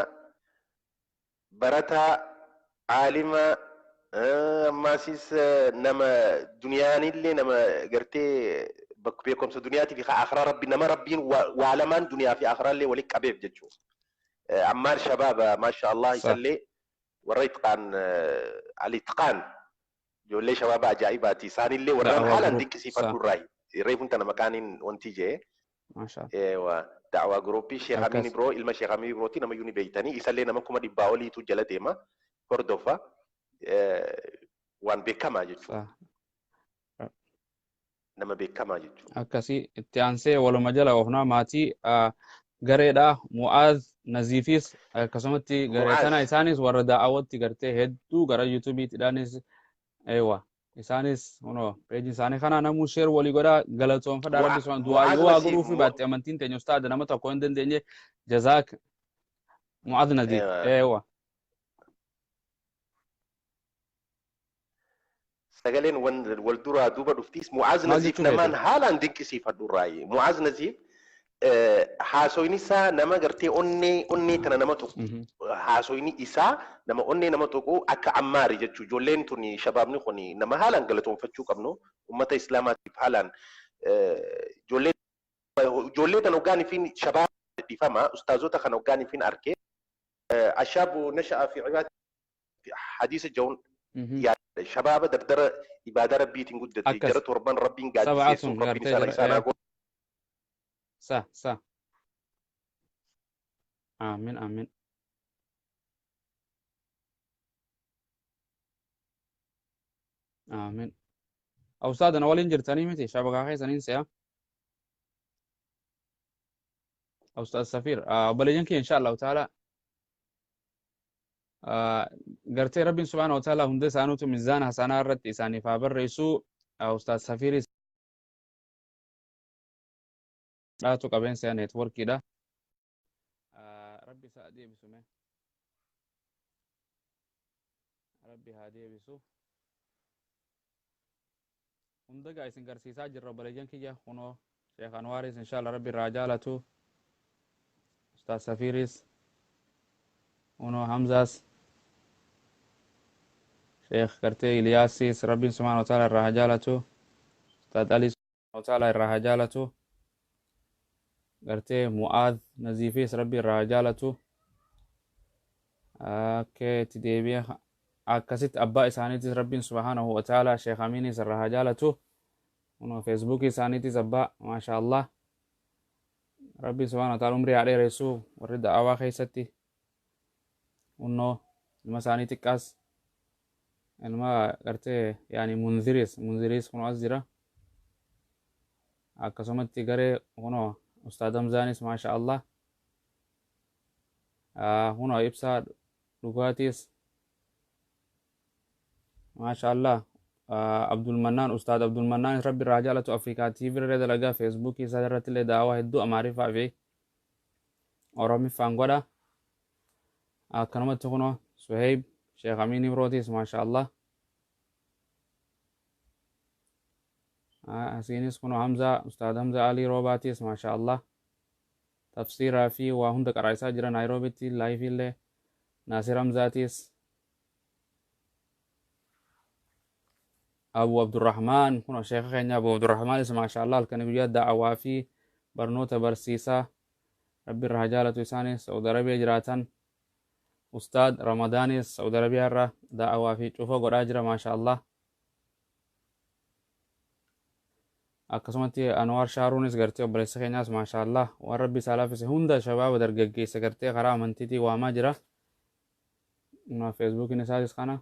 barataa caalima ammaasis nama duniyaanillee nama gartee beekumsa duniyaatii fi akhiraa rabbi nama rabbiin waa lamaan duniyaa fi akhiraallee walitti qabeef jechuudha. Ammaar shabaaba maasha Allah isallee warra itqaan al-itqaan ijoollee shabaaba ajaa'ibaati isaanillee warraan haalaan dinqisiifadhu irraayi reefun tana maqaaniin wanti jee da'waa guruupii Sheekh Amiin Ibroo ilma Sheekh Amiin Ibrooti nama yuni beeytanii isallee nama kuma dhibbaa oliitu jala deema hordofa waan beekamaa jechuudha. nama beekamaa jechuudha. Akkasii itti aansee waluma jala oofnaa maatii gareedha Mu'aaz Naziifis akkasumatti garee kana isaanis warra daa'awwatti gartee hedduu gara yuutuubiitidhaanis eewa isaanis hunoo peejii isaanii kana namuu sheer walii godhaa galatoonfadhaa rabbi subhaan du'aa yoo waa godhuu fi baatte amantiin teenya ustaada nama tokko hin dandeenye jazaak Mu'aaz Naziif eewa. sagaleen wal duraa duuba dhuftis Mu'aaz Naziif namaan haalaan dinqisiifadhu irraayi. Mu'aaz Naziif haasoyni isaa nama gartee onnee tana nama tuqu haasoyni isaa nama onnee nama tuqu akka Ammaari jechuu ijoolleen tuni shabaabni kuni nama haalaan galatoonfachuu qabnu ummata islaamaatiif haalaan ijoollee tana hoggaanifiin shabaaba dhifama ustaazota kana hoggaanifiin arkee ashaabu nasha'a fi cibaadati hadiisa jawun شباب دردرة إبادة ربي تنقد جرت وربان ربي قاعد يسوع ربي إنسان صح آمين آمين آمين أستاذ أنا أولين جرتني متى شباب أخي سنين سيا أستاذ سفير بلجنك إن شاء الله تعالى gartee rabbiin subhaanahu wa ta'ala hunda isaanuutu miizaan hasanaa irratti isaaniif haa barreessu ustaaz safiiris dhaatu qabeensa neetworkiidha rabbi isaa deebisu rabbi haa deebisu hunda gaa isin garsiisaa jirra baleeyyan kiyya kunoo sheekh anwaaris inshallah rabbi irraa jaalatu ustaaz safiiris kunoo hamzaas شيخ كرتي إلياسيس ربي سبحانه وتعالى الرهجالته أستاذ علي سبحانه وتعالى الرهجالته gartee Mu'aaz Naziifis rabbi irraa haa jaalatu itti deebi'e akkasitti abbaa isaaniitis rabbiin subhaanahu wa ta'ala sheekh Amiinis irraa haa jaalatu kunoo feesbuukii isaaniitis abbaa maasha Allah rabbi subhaanahu wa ta'ala umrii haa dheeressu warri da'awaa keessatti kunoo ilma isaanii xiqqaas ilma gartee yaani munziris kunoo as jira akkasumatti garee kunoo ustaad Hamzaanis maasha Allah kunoo ibsaa dhugaatis maasha Allah Abdulmannaan ustaad Abdulmannaan rabbi irraa jaalatu Afrikaa TV irra dalagaa feesbuukii isaa irratti illee daawaa hedduu Amaariffaa fi Oromiffaan godha akkanumatti kunoo Suheib Sheekh Amiin Imrootis maasha Allah asiinis kunoo Hamzaa ustaad Hamzaa Alii Roobaatis maasha Allah tafsiiraa fi waa hunda qaraa'isaa jira Naayiroobitti laayifii illee Naasir Hamzaatis Abu Abdurrahmaan kunoo sheekha keenya Abu Abdurrahmaanis maasha Allah halkanii guyyaa da'awaa fi barnoota barsiisaa rabbi irraa haa jaalatu isaanis Saudi Arabiyaa jiraatan ustaad Ramadaanis Saudi Arabiyaa irraa da'awaa fi cufa godhaa jira maasha Allah akkasumatti Anwar Shaaruunis gartee obboleessa keenyaas maasha Allah waan rabbi isaa laaffise hunda shabaaba dargaggeessa gartee karaa amantiitii waamaa jira feesbuukiin isaatis kana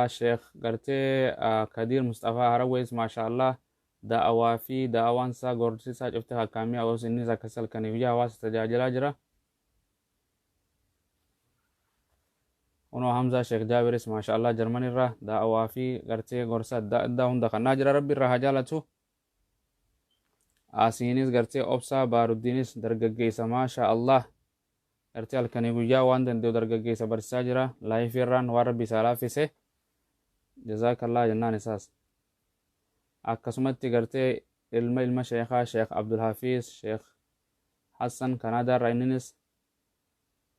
sheekh gartee Kadir Mustafaa Harawwees maasha Allah da'awaa fi da'awaan isaa gorsiisaa cuftee hakkaamii hawaasa innis akkas halkanii guyyaa hawaasa tajaajilaa jira kunoo Hamzaa Sheekh Jaabiris maasha Allah Jarman irraa da'awaa fi gartee gorsa adda addaa hunda kannaa jira rabbi irraa haa jaalatu asiinis gartee obsaa Baaruddiinis dargaggeessa maasha Allah gartee halkanii guyyaa waan danda'u dargaggeessa barsiisaa jira laayifii irraan waan rabbi isaa laaffise jazaakallah jennaan isaas akkasumatti gartee ilma sheekhaa Sheekh Abdulhafiz Sheekh Hassan Kanaadaa irraa inninis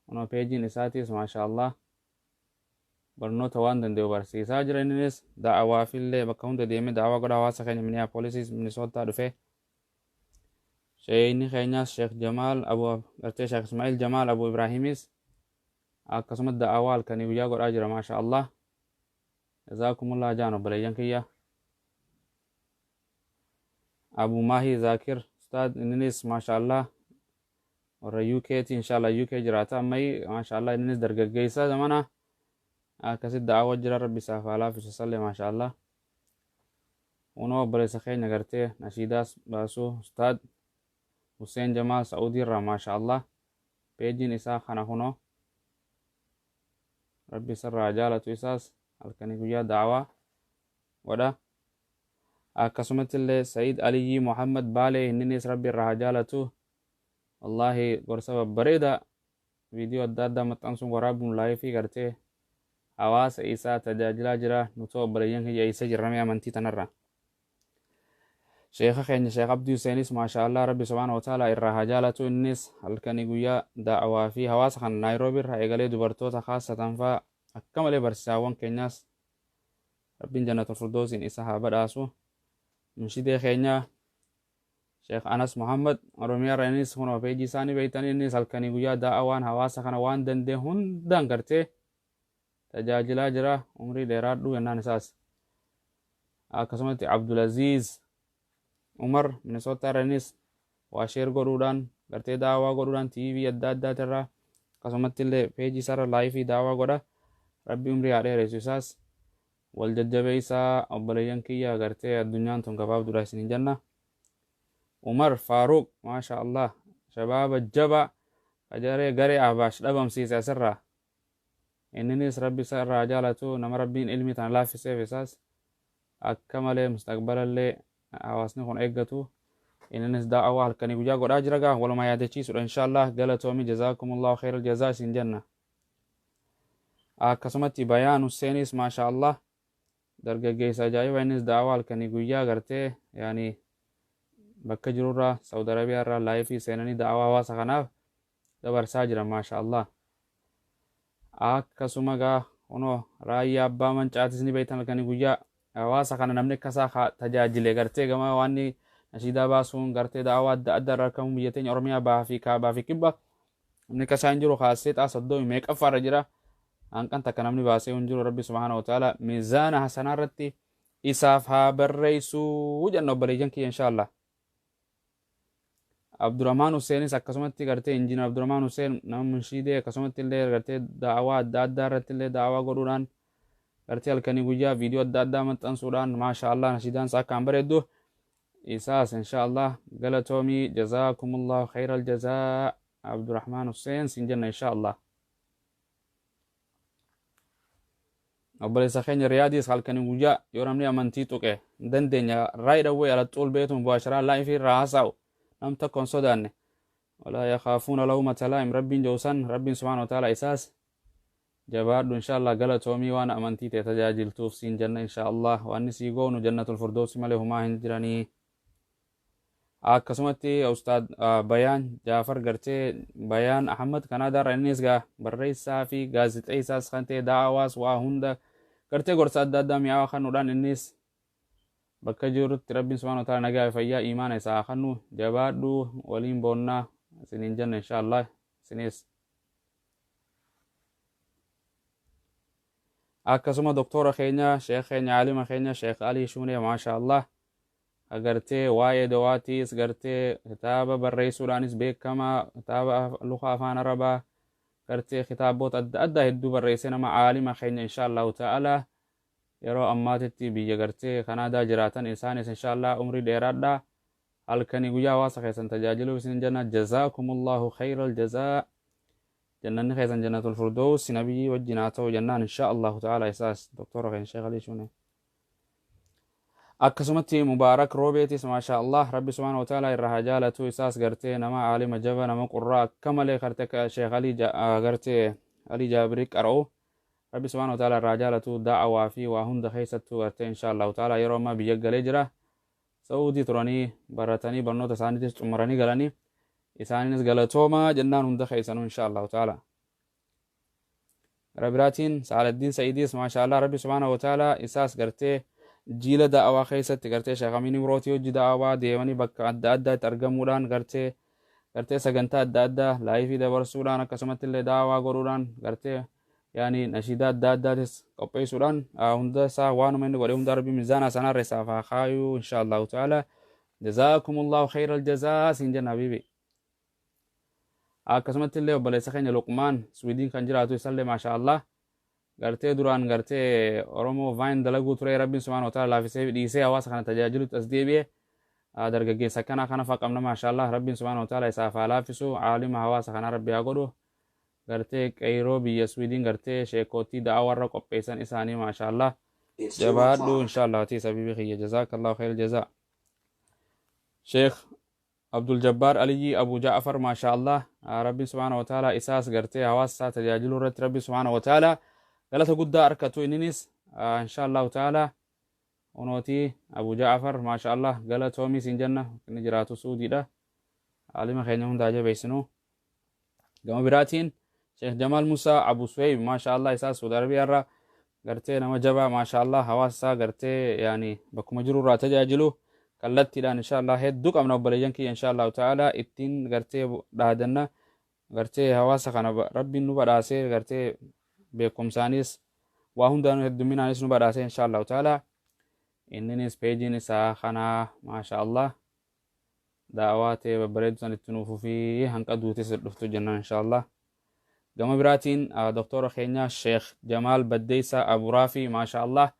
kunoo peejiin isaatis maasha Allah barnoota waan danda'u barsiisaa jira inninis da'awaa fillee bakka hunda deemee da'awaa godha hawaasa keenya Minneapolis Minnesota dhufe sheeyni keenyaas Sheekh Jamaal Abu gartee Sheekh Ismaa'il Jamaal Abu Ibraahimis akkasuma da'awaa halkanii guyyaa godhaa jira maasha Allah jazaakumullah jaan obboleeyyan kiyya Abu Maahi Zaakir ustaad inninis maasha Allah warra UK'ti inshallah UK jiraata ammayi maasha Allah inninis dargaggeessa zamana akkasitti da'awaa jira rabbi isaaf haa laaffisu sallee maasha Allah kunoo obboleessa keenya gartee nashiidaas baasuu ustaad Hussein Jamaal Saudi irraa maasha Allah peejiin isaa kana kunoo rabbi isarraa haa jaalatu isaas halkanii guyyaa da'awaa godha akkasumatti illee Sa'iid Aliyyi Muhammad Baalee inninis rabbi irraa haa jaalatu wallahi gorsa babbareeda viidiyoo adda addaa maxxansuun waraabuun laayifii gartee hawaasa isaa tajaajilaa jira nutoo obboleeyyan kiyya isa jirrame amantii tanarra sheekha keenya Sheekh Abdii Huseenis maasha Allah rabbi subhaanahu wa ta'ala irraa haa jaalatu innis halkanii guyyaa da'awaa fi hawaasa kan Naayiroobii irraa eegalee dubartoota khaasatan faa akka malee barsiisaawwan keenyaas rabbiin jannatul firdoosiin isa haa badhaasu munshidee keenya Sheekh Anas Muhammad Oromiyaa irraa innis kunoo peejii isaanii beeytanii innis halkanii guyyaa da'awaan hawaasa kana waan danda'e hundaan gartee tajaajilaa jira umrii dheeraadhu jennaan isaas akkasumatti Abdulaziz Umar Minnesota irraa innis waa sheer godhuudhaan gartee da'awaa godhuudhaan TV adda addaatirraa akkasumatti illee peejii isaarra laayifii da'awaa godha rabbi umrii haa dheeressu isaas wal jajjabeessaa obboleeyyan kiyya gartee addunyaan tun gabaabduudha isiniin jenna Umar Faaruq maasha Allah shabaaba jaba qajaree garee Abaash dhabamsiise asirraa inninis rabbi isa irraa jaalatu nama rabbiin ilmi tana laaffiseef isaas akka malee mustaqbalallee hawaasni kun eeggatu inninis da'awaa halkanii guyyaa godhaa jira gaa waluma yaadachiisudha inshallah galatoomi jazaakumullahu khairal jazaa isin jenna akkasumatti Bayaan Husseenis maasha Allah dargaggeessa ajaa'iba innis da'awaa halkanii guyyaa gartee yaani bakka jirurraa Saudi Arabiyaa irraa laayifii seenanii da'awaa hawaasa kanaaf dabarsaa jiran maasha Allah akkasuma gaa kunoo raayyaa abbaa mancaatis ni beeytan halkanii guyyaa hawaasa kana namni akkasaa tajaajile gartee gama waan nashiidaa baasuun gartee daawaa adda addaa irraa argamu biyya teenya Oromiyaa bahaa fi kaabaa fi kibba namni kasaan jiru kaasee xaa soddomii meeqaffaarra jira hanqan takka namni baasee hin jiru rabbi subhaanahu wa ta'ala miizaana hasanaa irratti isaaf haa barreessuu jenna obboleeyyan kiyya inshaallah. Abdurrahmaan Huseenis akkasumatti gartee injiinar Abdurrahmaan Huseen nama munshiidee akkasumatti illee gartee daawaa adda addaa irratti illee daawaa godhuudhaan gartee halkanii guyyaa viidiyoo adda addaa maxxansuudhaan maashaallah nashiidaan isaa akkaan bareeddu isaas inshaallah galatoomii jazaakumullahu khayral jazaa Abdurrahmaan Huseen siin jenna inshaallah. obboleessa keenya riyaadiis halkanii guyyaa yoo namni amantii tuqe dandeenya raayidhawwee alaxuul beetu mubaasharaa laa'ifii irraa haasa'u nam tokkon sodaanne walaa yakaafuuna lawmata laa'im rabbiin jawsan rabbiin subhaanahu wa ta'ala isaas jabaadhu inshaallah galatoomii waan amantii ta'e tajaajiltuuf siin jenna inshaallah waan sii goonu jannatul firdawsi malee humaa hin jiranii. akkasumatti ustaad bayaan jaafar gartee bayaan ahmad kanaadaarra innis gaa barreessaa fi gaazixeessaas kan ta'e daawaas waa hunda gartee gorsa adda addaa mi'aawaa kennuudhaan innis bakka jirutti rabbiin subhaanahu wa ta'ala nagaa fayyaa imaana isaa kennu jabaadhu waliin boonnaa isiniin jenna inshaallah isinis. akkasuma doktora keenya sheekh keenya aalima keenya sheekh alii shuunee maashaallah agartee waa'ee dawaatiis gartee kitaaba barreessuudhaanis beekamaa kitaaba luqa afaan arabaa gartee kitaaboota adda addaa hedduu barreessee nama aalima keenya inshaallahu ta'ala yeroo ammaatitti biyya gartee kanaadaa jiraatan isaanis inshaallah umrii dheeraadhaa halkanii guyyaa hawaasa keessan tajaajiluuf isin jenna jazaakumullahu khayral jazaa jannanni keessan jannatul firdaws nabiyyi wajjin haa ta'u jennaan inshaallahu ta'ala isaas doktora keenya sheekh alii shuunee. akkasumatti mubaarak roobeetis maashaallah rabbi subhaanahu wa ta'ala irraa haa jaalatu isaas gartee nama aalima jaba nama qurraa akka malee gartee sheekh alii gartee alii jaabirii qara'u rabbi subhaanahu wa ta'ala irraa jaalatu da'awaa fi waa hunda keessattuu gartee inshaallahu ta'ala yeroo ammaa biyya galee jira saudii turanii baratanii barnoota isaaniitis xumuranii galanii isaaniinis galatoomaa jennaan hunda keessanuu inshaallahu ta'ala. gara biraatiin saaladdiin sa'idiis maashaallah rabbi subhaanahu wa ta'ala isaas gartee jiila da'awaa keessatti gartee sheekh amiin imrootii hojii da'awaa deemanii bakka adda addaatti argamuudhaan gartee sagantaa adda addaa laayifii dabarsuudhaan akkasumatti illee da'awaa godhuudhaan gartee yaani nashiida adda addaatis qopheessuudhaan hunda isaa waanuma inni godhe hunda rabbi miizaana sanarra isaaf haa kaayuu inshaallahu ta'ala jazaakumullahu khayral jazaa siin jenna habiibi. akkasumatti illee obboleessa keenya luqmaan swiidiin kan jiraatu isallee maashaallah gartee duraan gartee oromoo vaayin dalaguu ture rabbiin subhaanahu wa ta'ala laafisee dhiisee hawaasa kana tajaajilutti as deebi'e dargaggeessa kana faqamna maashaallah rabbiin subhaanahu wa ta'ala isaaf haa laafisu aalima hawaasa kana rabbi haa godhu gartee qeyroo biyya swiidin gartee sheekootii da'awarra qopheessan isaanii maashaallah jabaadhu inshaallah tiis habiibi kiyya jazaakallahu khayral jazaa. sheekh abdul jabbaar aliyyi abu ja'far maashaallah rabbiin subhaanahu wa ta'ala isaas gartee hawaasa isaa tajaajiluu irratti rabbi subhaanahu wa ta'ala galata guddaa arkatu inninis inshaallahu ta'ala onooti abu ja'far maashaallah galatoomi siin jenna inni jiraatu suudiidha aalima keenya hundaa jabeessinu. gama biraatiin sheekh jamaal musaa abu suweyb maashaallah isaa suudi arabiyaarra gartee nama jabaa maashaallah hawaasa isaa gartee yaani bakkuma jiru irraa tajaajilu kallattiidhaan inshaallah hedduu qabna obboleeyyan kiyya inshaallahu ta'ala ittiin gartee dhaadanna gartee hawaasa kana rabbiin nu badhaasee gartee beekumsaanis waa hundaanuu hedduminaanis nu badhaasee inshaallahu ta'ala inninis peejiin isaa kanaa maashaallah daawaa ta'e babbareedu san itti nuufuu fi hanqa duutis dhuftu jenna inshaallah. gama biraatiin doktora keenya sheekh jamaal baddeessa aburaafi maashaallah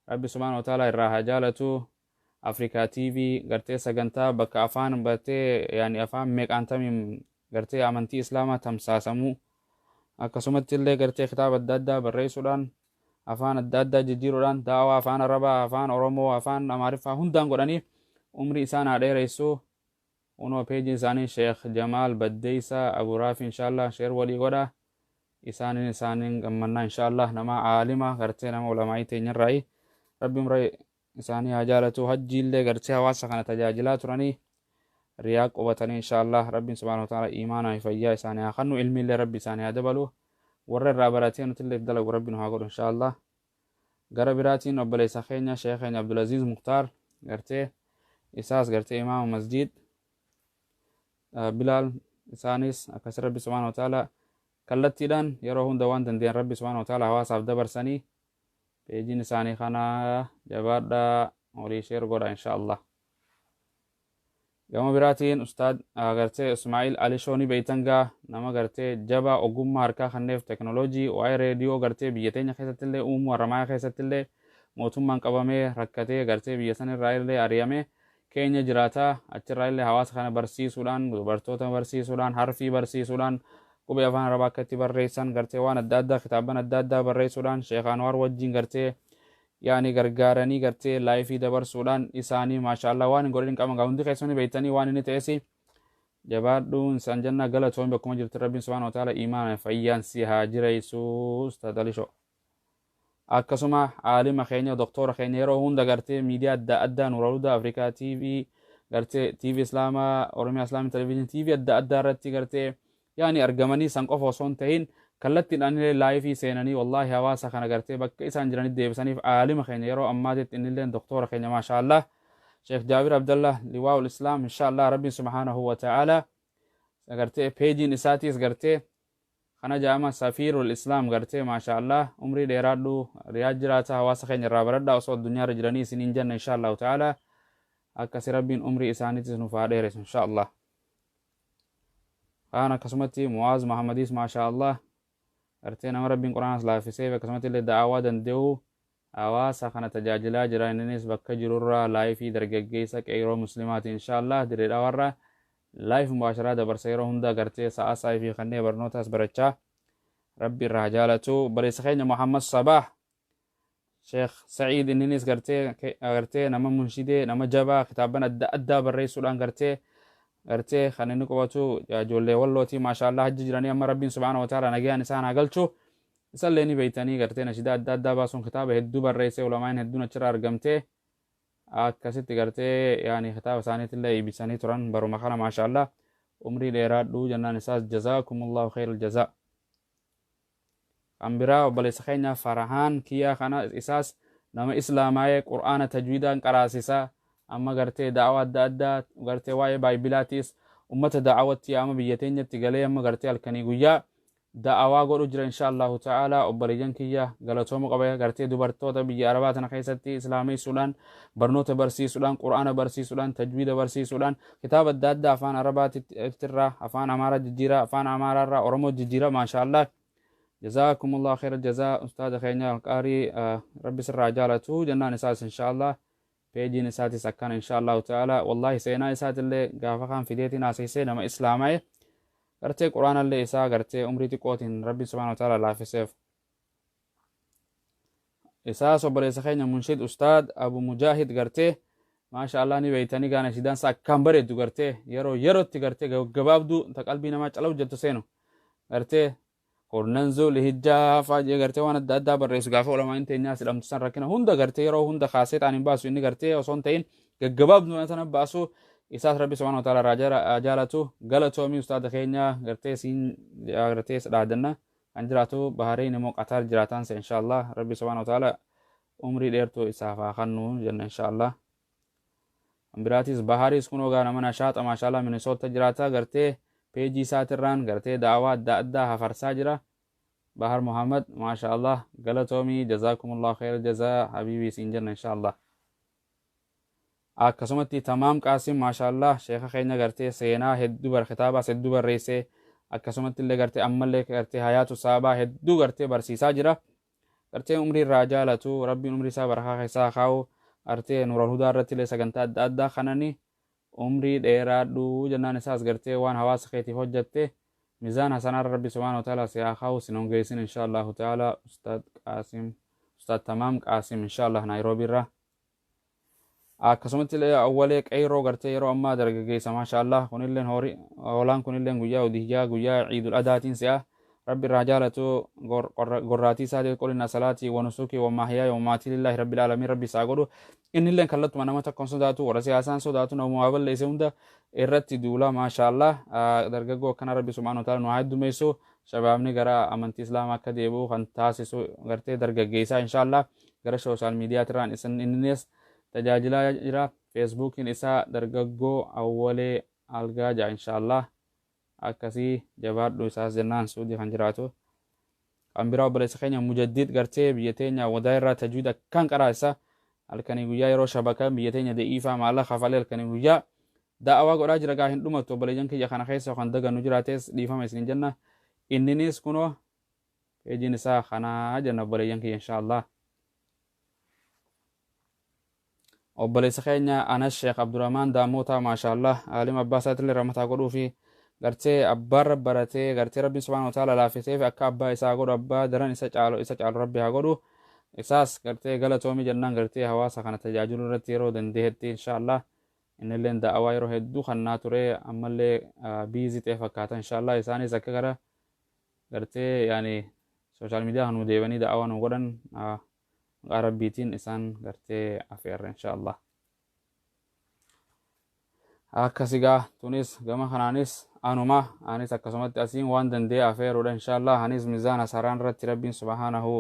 rabbi subhaanahu wa ta'ala irraa haa jaalatu afrikaa tv gartee sagantaa bakka afaan battee yaani afaan meeqaantamiin gartee amantii islaamaa tamsaasamu akkasumatti illee gartee kitaaba adda addaa barreessuudhaan afaan adda addaa jijjiiruudhaan daawaa afaan arabaa afaan oromoo afaan amaariffaa hundaan godhanii umrii isaan haa dheeressu unoo peejiin isaanii sheekh jamaal baddeessa aburaafi inshaallah sheer walii godha isaaniin gammannaa inshaallah nama aalima gartee nama ulamaa'ii teenyarraayi rabbi umrii isaanii haa jaalatu hajji illee gartee hawaasa kana tajaajilaa turanii riyaa qubatanii inshaallah rabbiin subhaanahu wa ta'ala iimaanaa fi fayyaa isaanii haa kennu ilmi illee rabbi isaanii haa dabalu warra irraa baratee nuti illee dalagu rabbiin haa godhu inshaallah. gara biraatiin obboleessa keenya sheekh keenya abdulaziz muktaar gartee isaas gartee imaama masjid bilaal isaanis akkas rabbi subhaanahu wa ta'ala kallattiidhaan yeroo hunda waan danda'an rabbi subhaanahu wa ta'ala hawaasaaf dabarsanii peejiin isaanii kana jabaadhaa olii sheer godha insha Allah. Gama biraatiin ustaad gartee Ismaa'il Alishoo ni beeytangaa nama gartee jabaa ogummaa harkaa kanneef teknooloojii waa'ee reediyoo gartee biyya teenya keessattillee uumuu haramaaya keessattillee mootummaan qabamee rakkatee gartee biyya sanirraa illee ari'amee keenya jiraataa achirraa illee hawaasa kana barsiisuudhaan dubartoota barsiisuudhaan harfii barsiisuudhaan qubee afaan arabaa akka itti barreessan gartee waan adda addaa kitaaban adda addaa barreessuudhaan Sheekh Anwar wajjin gartee yaani gargaaranii gartee laayifii dabarsuudhaan isaanii maashaallah waan hin godhin qaban hundi keessanii beeytanii waan inni ta'esi jabaadhuun isaan jannaa galatoon bakkuma jirti rabbiin subhaanahu wa ta'ala imaana fayyaan si haa jireessuu Ustaad Alishoo. Akkasuma aalima keenya doktora keenya yeroo hunda gartee miidiyaa adda addaa Nuura Hudaa Afrikaa TV gartee TV Islaamaa Oromiyaa Islaamii Televizyinii TV adda addaa irratti gartee yaani argamanii san qofa osoo hin ta'in kallattiidhaan illee laayifii seenanii wallahi hawaasa kana gartee bakka isaan jiranitti deebisaniif aalima keenya yeroo ammaatitti innillee doktora keenya maashaallah Sheekh Jaabir Abdallah Liwaa'ul Islaam inshaallah rabbiin subhaanahu wa ta'ala gartee peejiin isaatiis gartee kana jaama safiirul islaam gartee maashaallah umrii dheeraadhu riyaad jiraata hawaasa keenya irraa baradhaa osoo addunyaa irra jiranii isiniin janna inshaallahu ta'ala akkasi rabbiin umrii isaaniitis nuuf haa dheeresu inshaallah. Kaan akkasumatti Mu'aaz Mahamadiis maashaallah gartee nama rabbiin quraanas laaffisee akkasumatti illee da'awaa danda'u hawaasa kana tajaajilaa jira innis bakka jirurraa laayifii dargaggeessa qeeroo muslimaati inshaallah dirree dhawarraa laayif mubaasharaa dabarsa yeroo hunda gartee sa'a saayifii kannee barnootaas barachaa rabbi irraa jaalatu baleessa keenya Muhammad Sabah Sheekh Sa'iid innis gartee nama munshidee nama jabaa kitaaban adda addaa barreessuudhaan gartee kan inni qubatu ijoollee wallootii maashaallah hajji jiranii amma rabbiin subhaanahu wa ta'ala nagayaan isaan haa galchu isallee ni beeytanii gartee nashidaa adda addaa baasuun kitaaba hedduu barreessee ulamaan hedduun achirraa argamtee akkasitti gartee yaani kitaaba isaaniitillee ibsanii turan baruma kana maashaallah umrii dheeraadhu jannaan isaas jazaakumullahu khairal jazaa. Kan biraa obboleessa keenya Farahaan Kiyyaa kana isaas nama islaamaayee qur'aana tajwiidaan qaraasisaa amma gartee da'awaa adda addaa gartee waa'ee baayibilaatis ummata da'awatti amma biyya teenyatti galee amma gartee halkanii guyyaa da'awaa godhu jira inshaallahu ta'ala obboleeyyan kiyya galatooma qaba gartee dubartoota biyya arabaa tana keessatti islaameessuudhaan barnoota barsiisuudhaan qur'aana barsiisuudhaan tajwiida barsiisuudhaan kitaaba adda addaa afaan arabaattirraa afaan amaaraa jijjiiraa afaan amaaraarraa oromoo jijjiiraa maashaallah jazakumullahu khairal jazaa ustaada keenya alqaarii rabbi sirraa jaalatu jannaan isaas inshaallah peejiin isaatis akkana inshaallahu ta'ala wallahi seenaa isaatillee gaafa kan fideetiin haasisee nama islaamaa'e gartee quraanallee isaa gartee umrii xiqqootiin rabbi subhaanahu wa ta'ala laaffiseef isaas obboleessa keenya munshid ustaad Abu Mujaahid gartee maashaallah ni beeytanii gaana shidaansa akkaan bareeddu gartee yerootti gartee gabaabduu ta qalbii namaa calawu jettu seenu gartee qornanzuu lihijjaa faajee gartee waan adda addaa barreessu gaafa ulamaan teenyaa sidhamtu san rakkina hunda gartee yeroo hunda kaasee ta'an hin baasu inni gartee osoo hin ta'in gaggabaabduu sana baasu isaas rabbi subhaanahu wa ta'ala jaalatu galatoomii ustaada keenya gartee siin gartee sadaadanna kan jiraatu Bahariin immoo Qatar jiraataan se inshaallah rabbi subhaanahu wa ta'ala umrii dheertuu isaaf haa kennu jenna inshaallah. Biraatis Bahariis kun ogaa nama nashaaxa maashaallah Minnesota jiraata gartee peejii isaatirraan gartee da'awaa adda addaa hafarsaa jira Bahar Muhammad maashaallah galatoomii jazaakumullahu khairal jazaa habiibii siin jenna inshaallah. Akkasumatti Tamaam Qaasim maashaallah sheekha keenya gartee seenaa hedduu kitaabaas hedduu barreessee akkasumatti illee gartee ammallee gartee hayaatu saabaa hedduu gartee barsiisaa jira gartee umrii irraa jaalatu rabbiin umrii isaa barakaa keessaa kaa'u gartee Nuural Hudaa irratti illee sagantaa adda addaa kanani umrii dheeraadhu jannaan isaas gartee waan hawaasa keetiif hojjatte mizaan hasanaarra rabbi subhaanahu wa ta'ala si haa kaa'u sin hongeessin inshaallahu ta'ala ustaad Tamaam Qaasim inshaallah Naayiroobii irraa. Akkasumatti illee awwalee qeyroo gartee yeroo ammaa dargaggeessa maashaallah kunilleen hoolaan kunilleen guyyaa udhiyyaa guyyaa ciidul adaatiin si'a rabbi irraa jaalatu gorraatii isaatii qolina salaatii wanusuki wamahyaa wamaatii lillahi rabbil aalamiin rabbi isaa godhu innilleen kallattuma nama tokkoon sodaatu warra siyaasaan sodaatu nama balleesse hunda irratti duula maashaallah dargaggoo akkana rabbi subhaanahu wa ta'ala nu haa heddumeessu shabaabni gara amantii islaamaa akka deebi'u kan taasisu gartee dargaggeessaa inshaallah gara sooshaal miidiyaatirraan innis tajaajilaa jira feesbuukiin isaa dargaggoo awwalee algaaja inshaallah akkasii jabaadhu isaas jennaan suudii kan jiraatu kan biraa obboleessa keenya mujaddid gartee biyya teenya wadaa irraa tajwiida kan qaraa isa halkanii guyyaa yeroo shabakan biyya teenya de'iifaa maalla kafalee halkanii guyyaa da'awaa godhaa jira gaa hin dhumattu obboleeyyan kiyya kana keessa kan dagannu jiraates dhiifama isin jenna inninis kunoo peejiin isaa kanaa jenna obboleeyyan kiyya inshaallah obboleessa keenya anas sheekh abdurrahmaan daamoota maashaallah aalim abbaa isaatillee ramataa godhuu fi gartee abbaan baratee gartee rabbiin subhaanahu wa ta'aala laafisee fi akka abbaa isaa godhu abbaa daran isa caalu rabbi haa godhu isaas gartee galatoomii jennaan gartee hawaasa kana tajaajilu irratti yeroo dandeetti inshaallah innilleen da'awaa yeroo hedduu kannaa ture ammallee biizii ta'e fakkaata inshaallah isaanis akka gara gartee yaani sooshaal miidiyaa kan nu deebanii da'awaa nu godhan maqaa rabbiitiin isaan gartee afeerre inshaallah akkasigaa tunis gama kanaanis anuma anis akkasumatti asiin waan danda'e afeeruudha inshaallah anis mizaana saraan irratti rabbiin subhaanahu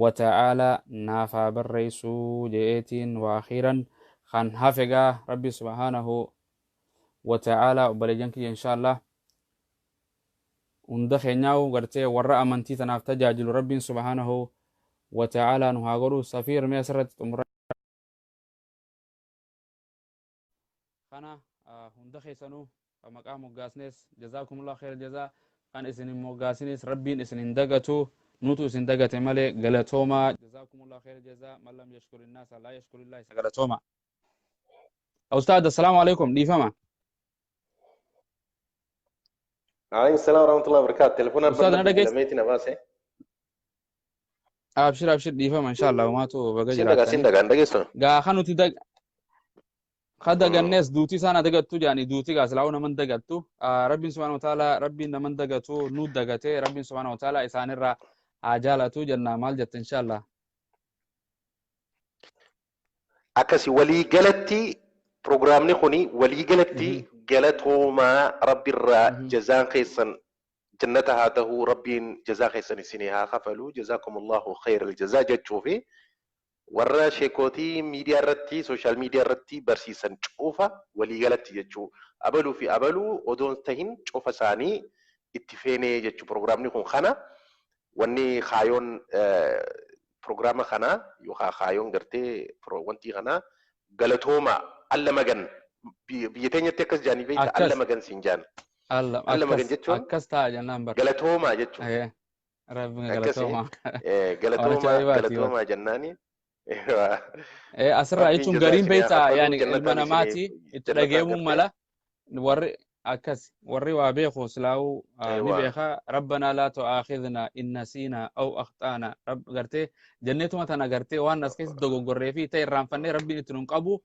wa ta'aala naafaa barreessuu je'eetiin wa akhiiran kan hafegaa rabbi subhaanahu wa ta'aala obboleeyyan kiyya inshaallah hunda keenyaa'u gartee warra amantii tanaaf tajaajilu rabbiin subhaanahu wa ta'aala nu haa godhu safiir mee asirratti xumura kana hunda keessanuu maqaa moggaasnes jazaakumullah khair jazaa kan isin moggaasines rabbiin isin hin dagatu nutu isin dagate malee galatooma jazaakumullah khair jazaa man lam yashkur innaas laa yashkurillah isa galatooma ustaad assalaamu alaykum dhiifama عليكم السلام ورحمة الله وبركاته تليفون أستاذ أنا دقيت لميتنا باسه أبشر dhiifama insha Allah maatu baga jiraatanii sindaga dhageessu gaa kanuti kada gannes duuti sana dagattu jaani duuti gaa silaa naman dagattu rabbiin subhaanahu wa ta'aala rabbiin naman dagatu nu dagate rabbiin subhaanahu wa ta'aala isaanirraa haa jaalatu jenna maal jetta insha Allah akkasi walii galatti programni kuni walii galatti galatooma rabbirraa jazaan keessan jannata haa ta'u rabbiin jazaa keessan isinii haa kafalu jazaakumullahu khayral jazaa jechuu fi warra sheekootii miidiyaa irratti sooshaal miidiyaa irratti barsiisan cufa walii galatti jechuu abaluu fi abaluu odoon tahin cufa isaanii itti feenee jechuu programni kun kana wanni khaayoon programa kana yookaan khaayoon gartee wanti kana galatooma alla magan biyya teenyatti akkas jaanii beekta alla magan siin jaan alla magan jechuun akkas ta'a jennaan bar galatooma jechuun rabbi galatooma galatooma jennaani asirraa jechuun gariin beektaa yaani ilma namaati itti dhageemuu mala warri akkas warri waa beeku silaa'uu ni beeka rabbanaa laa tu'aakhidhnaa in nasiinaa aw akhxaanaa gartee jenneetuma tana gartee waan as keessatti dogoggorree fi ta'e irraanfannee rabbiin itti nun qabu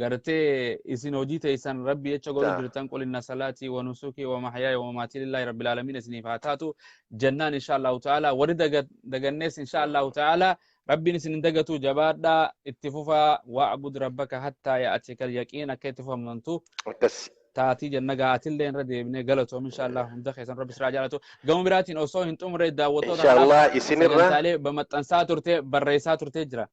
gartee isin hojii teessan rabbi jecha godhu jirtan qul inna salaatii wa nusukii wa mahyaaya wa mamaatii lillaahi rabbil aalamiin isiniif haa taatu jennaan insha Allahu ta'ala warri dagannees insha Allahu ta'ala rabbiin isin dagatu jabaadhaa itti fufaa wa'bud rabbaka hattaa ya'tika al-yaqiin akka itti fufamtu taati jenna gaatillee irra deebinee galatoom insha Allah hunda keessan rabbi siraa jaalatu gama biraatiin osoo hin xumure daawwattoota insha Allah isinirra sagantaalee bamaxxansaa turte barreessaa turte jira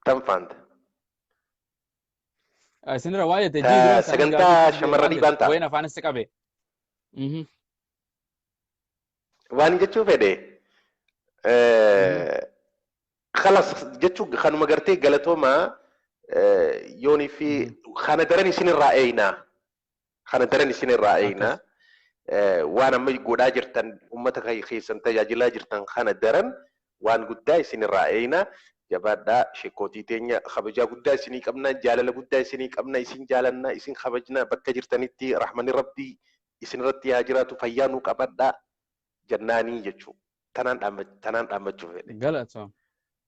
tanfanta isinirra waa'ee tajii sagantaa shamarranii banta wayna afaanis qabe waan jechuu fedhe خلاص جتشو خانو مغرتي غلطوما يوني في خانا دراني سين الرأينا خانا دراني سين الرأينا وانا ما يقول اجرتن امتك هي خيسن تجاجل اجرتن خانا درن وان قداي سين الرأينا جبادا شيكوتي تينيا خبجا قداي سيني قبنا جالل قداي سيني قبنا اسين جالنا اسين خبجنا بك جرتنيتي رحمن ربي اسين رتي هاجراتو فيانو قبدا جناني جتشو تنان دامجو غلطوم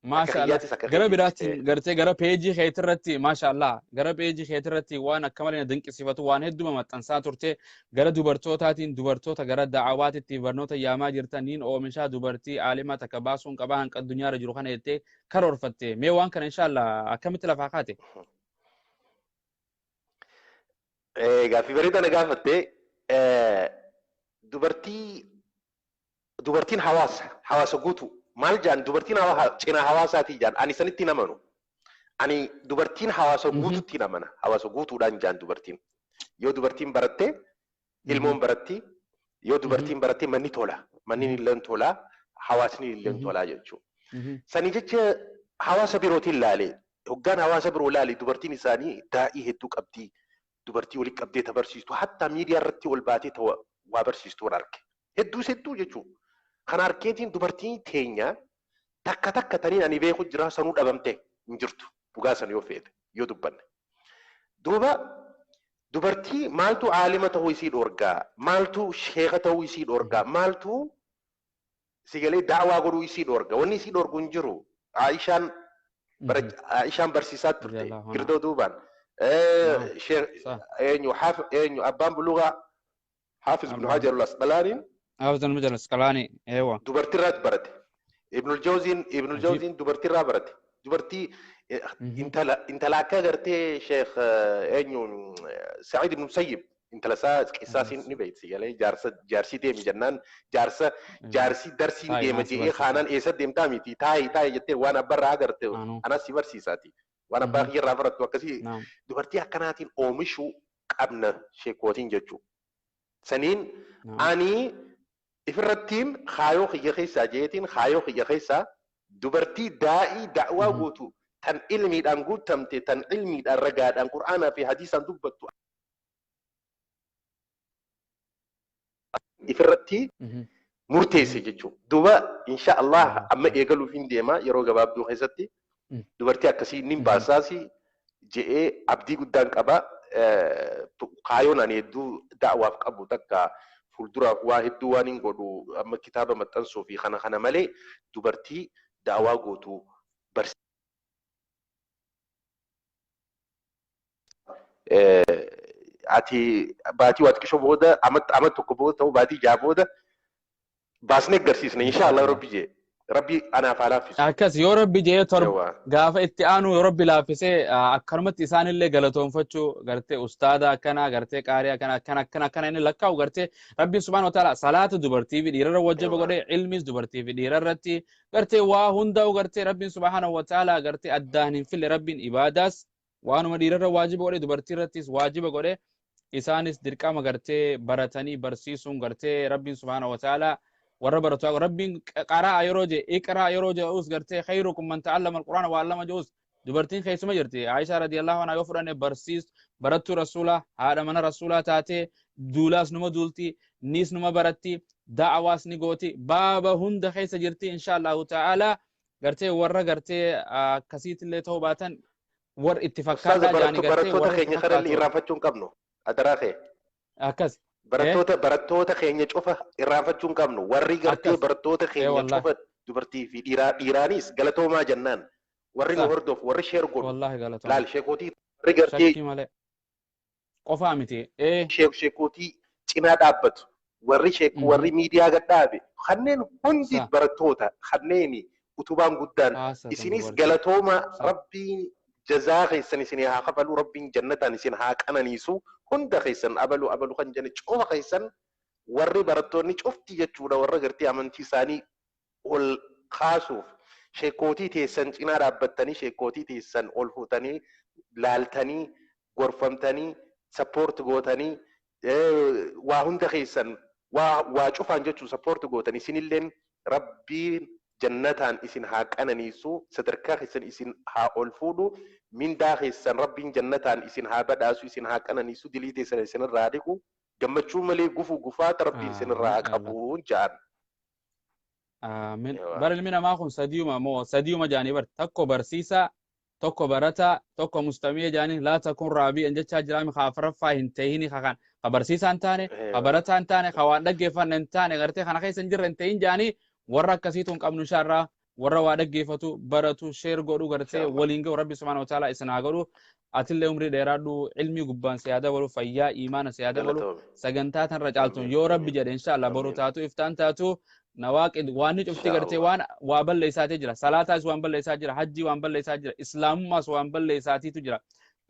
ما شاء الله غرا بيراتي غرتي غرا بيجي خيترتي ما شاء الله غرا بيجي خيترتي وانا كمال دنك صفته وانا هدوما متنسا ترتي غرا دوبرتوتاتين دوبرتوتا غرا دعوات تي برنوتا ياما جرتنين او منشا دوبرتي عالمه تكباسون قبان قد دنيا رجلو خنيتي كرورفتي مي وان كان ان شاء الله اكمت لفاقاتي غافي بريده انا غافتي دوبرتين حواس قوتو maal jaan dubartiin cinaa hawaasaatii jaan ani sanitti namanu ani dubartiin hawaasa guutuutti namana hawaasa guutuudhaan jaan dubartiin yoo dubartiin baratte ilmoon baratti yoo dubartiin baratte manni tola manni illeen tola hawaasni illeen tola jechuudha sani jecha hawaasa birootiin laalee hoggaan hawaasa biroo laalee dubartiin isaanii daa'ii hedduu qabdi dubartii walitti qabdee tabarsiistu hatta miidiyaa irratti ol baatee waa barsiistu arge hedduu jechuudha. Kan arkeetiin dubartiin teenya takka taniin ani beeku jira sanuu dhabamte hin jirtu dhugaa san yoo feete yoo dubbanne. Duuba dubartii maaltu aalima ta'uu isii dhorgaa maaltu sheeka ta'uu isii dhorgaa maaltu sigalee daawaa godhuu isii dhorgaa wanni isii dhorgu hin jiru Aishaan barsiisaa turte girdoo duubaan eenyu abbaan bulugaa Hafiz ibn Hajar al-Asqalaaniin حافظ المجلس الاسقلاني ايوه دبرتي رات برد ابن الجوزين دبرتي را برد دبرتي انت لاكا غرتي شيخ انيو سعيد بن مسيب انت لسا قصاصي نبيت سيالي جارسي ديم جنان جارسي درسي ديم جي خانان ايسا ديم تاميتي تاي جتي وانا برا غرتي انا سيبر سيساتي وانا باقي رافرت وكسي دبرتي اكناتين اومشو قبنا شيكوتين ججو سنين اني ifirrattiin kaayoo kiyya keessaa jeetiin kaayoo kiyya keessaa dubartii daa'ii da'waa gootu tan ilmiidhaan guutamte tan ilmiidhaan ragaadhaan qur'aanaa fi hadiisaan dubbattu ifirratti murteesse jechuudha. Duuba insha Allah amma eegaluuf hin deema yeroo gabaabduu keessatti dubartii akkasii nin baasaasi je'ee abdii guddaan qaba kaayoon ani hedduu da'waaf qabu takka fuulduraaf waa hedduu waan hin godhu amma kitaaba maxxansuu fi kana malee dubartii daawaa gootu ati baatii waat qishoo booda amma tokko booda ta'u baatii jaa booda baasnee agarsiisna inshaallah rabbi jee rabbi anaaf alaafisu. Akkas yoo rabbi jee torba gaafa itti aanu yoo rabbi laaffisee akkanumatti isaanillee galatoonfachuu gartee ustaada akkana gartee qaarii akkana inni lakkaa'u gartee rabbi subhaanahu wa ta'ala salaata dubartii fi dhiirarra wajjaba godhee ilmis dubartii fi dhiirarratti gartee waa hunda'u gartee rabbiin subhaanahu wa ta'ala gartee addaan hin fille rabbiin ibaadaas waanuma dhiirarra waajiba godhee dubartii irrattis waajiba godhee isaanis dirqama gartee baratanii barsiisuun gartee rabbiin subhaanahu wa ta'ala warra baratu rabbiin qaraa yeroo je iqraa yeroo je us gartee khayrukum man ta'allama alqur'ana wa 'allama juz dubartiin keessuma jirti Aisha radiyallahu anha yoo fudhanne barsiis barattu rasula haadha mana rasula taate duulaas numa duulti nis numa baratti da'awaas ni gooti baaba hunda keessa jirti inshallah ta'ala gartee warra gartee akkasiitillee ta'uu baatan war itti fakkaata jaani gartee warra keenya karalli irraanfachuun qabnu adaraafe akkas barattoota keenya cufa irraanfachuu hin qabnu warri gartee barattoota keenya cufa dubartii fi dhiiraanis galatoomaa jennaan warri nu hordof warri sheer godhu laal sheekootii warri gartee qofaa miti sheekootii cinaa dhaabbatu warri miidiyaa gad dhaabe kanneen hundi barattoota kanneen utubaan guddaan isinis galatooma rabbiin jazaa keessan isin haa kafalu rabbiin jannataan isin haa qananiisu hunda keessan abalu kan jenne cufa keessan warri barattoonni cufti jechuudha warra gartee amantii isaanii ol kaasuuf sheekootii teessan cinaa dhaabbattanii sheekootii teessan ol fuutanii laaltanii gorfamtanii sappoort gootanii waa hunda keessan waa cufaan jechuu sappoort gootanii isinilleen rabbiin jannataan isin haa qananiisu sadarkaa keessan isin haa ol fuudhu mindaa keessan rabbiin jannataan isin haa badhaasu isin haa qananiisu dilii teessan isin irraa dhiqu gammachuu malee gufaata rabbiin isin irraa qabu ja'an. Aamin. Bara ilmi namaa kun sadiuma jaanii bar tokko barsiisaa tokko barataa tokko mustamii jaanii laa takun raabi'an jechaa jiraami kaafaraffaa hin ta'ini kakan ka barsiisaan taane ka barataan taane ka waan dhaggeeffanne hin taane gartee kana keessa hin jirre hin ta'in jaanii warra akkasiituun qabnu sharraa warra waa dhaggeeffatu baratu sheer godhu gartee waliin ga'u rabbi subhaanahu wa ta'ala isin haa godhu atillee umrii dheeraadhu ilmi gubbaan siyaada balu fayyaa imaana siyaada balu sagantaa tanra caaltuun yoo rabbi jedhe inshallah boru taatu iftaan taatu nawaaqid waan cufti gartee waan waa balleessaatee jira salaataas waan balleessaa jira hajji waan balleessaa jira islaamummaas waan balleessaatiitu jira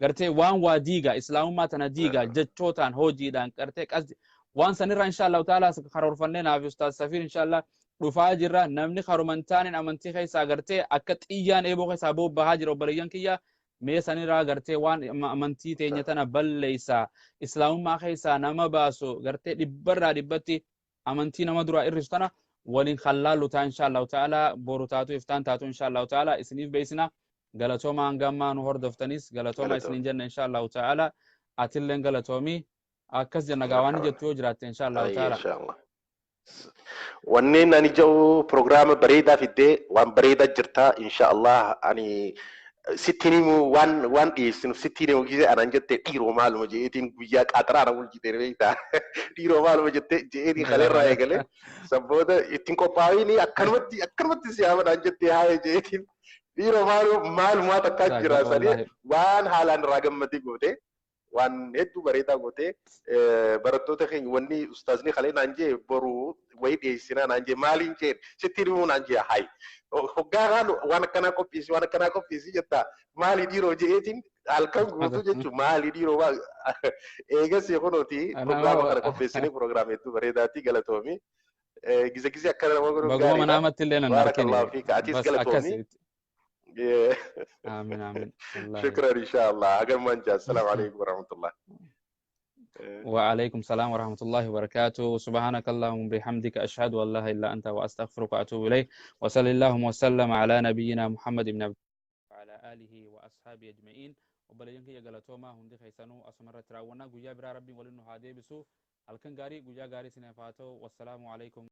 gartee waan waa diiga islaamummaa tana diiga jechootaan hojiidhaan gartee qasdi waan sanirra inshallah ta'ala karoorfannee naaf ustaaz Safiir inshallah dhufaa jirra namni harumantaan amantii keessa agartee akka xiyyaan eeboo keessa bobbahaa jira obboleeyyan kiyya mee sanirraa agartee waan amantii teenya tana balleeysa islaamummaa keessa nama baasu gartee dhibbarraa dhibbatti amantii nama duraa irrisu tana waliin khallaalu taa inshaallahu ta'ala boru taatu iftaan taatu inshaallahu ta'ala isiniif beeysina galatooma hangammaa nu hordoftanis galatooma isiniin jenna inshaallahu ta'ala atilleen galatoomi akkas jenna gaawaan jettu yoo jiraatte inshaallahu ta'ala wanneen ani jau programma bareedaa fiddee waan bareedaa jirta inshaallah ani sittiinimu waan dhiyeessinu sittiinimu gisee anan jette dhiiroo maaluma jeetiin guyyaa qaxaraana wal jidee beektaa dhiiroo maaluma jette jeetiin kaleerraa eegale sabbooda ittiin qophaa'ini akkanumatti siyaamadhaan jette haaya jeetiin dhiiroo maalumaa takkaa jira sanii waan haalaan irraa gammadee goote waan hedduu bareedaa goote barattoota keenya wanni ustaazni kalee naan jee boru wayii dhiyeessinaa naan jee maaliin jeen sittiinimu naan jee hayi hoggaan waan akkanaa qophiisi jetta maali dhiiroo jeetiin halkan guutuu jechuun maali dhiiroo eegas kunuuti programma kana qopheessine programma hedduu bareedaatti galatoomi gise akkana nama godhu gaariidha baguma naamatti illee nan barakallahu fiika atis galatoomi آمين آمين شكرا إن شاء الله أقل منجا السلام عليكم ورحمة الله وعليكم السلام ورحمة الله وبركاته سبحانك اللهم وبحمدك أشهد أن لا إله إلا أنت وأستغفرك وأتوب إليك وصلى اللهم وسلم على نبينا محمد بن عبد الله وعلى آله وأصحابه أجمعين وبلغنك يا غلطوما هندي خيسانو أسمر تراونا غيا برا ربي ولنو هادي بسو الكن غاري غيا غاري سنفاتو والسلام عليكم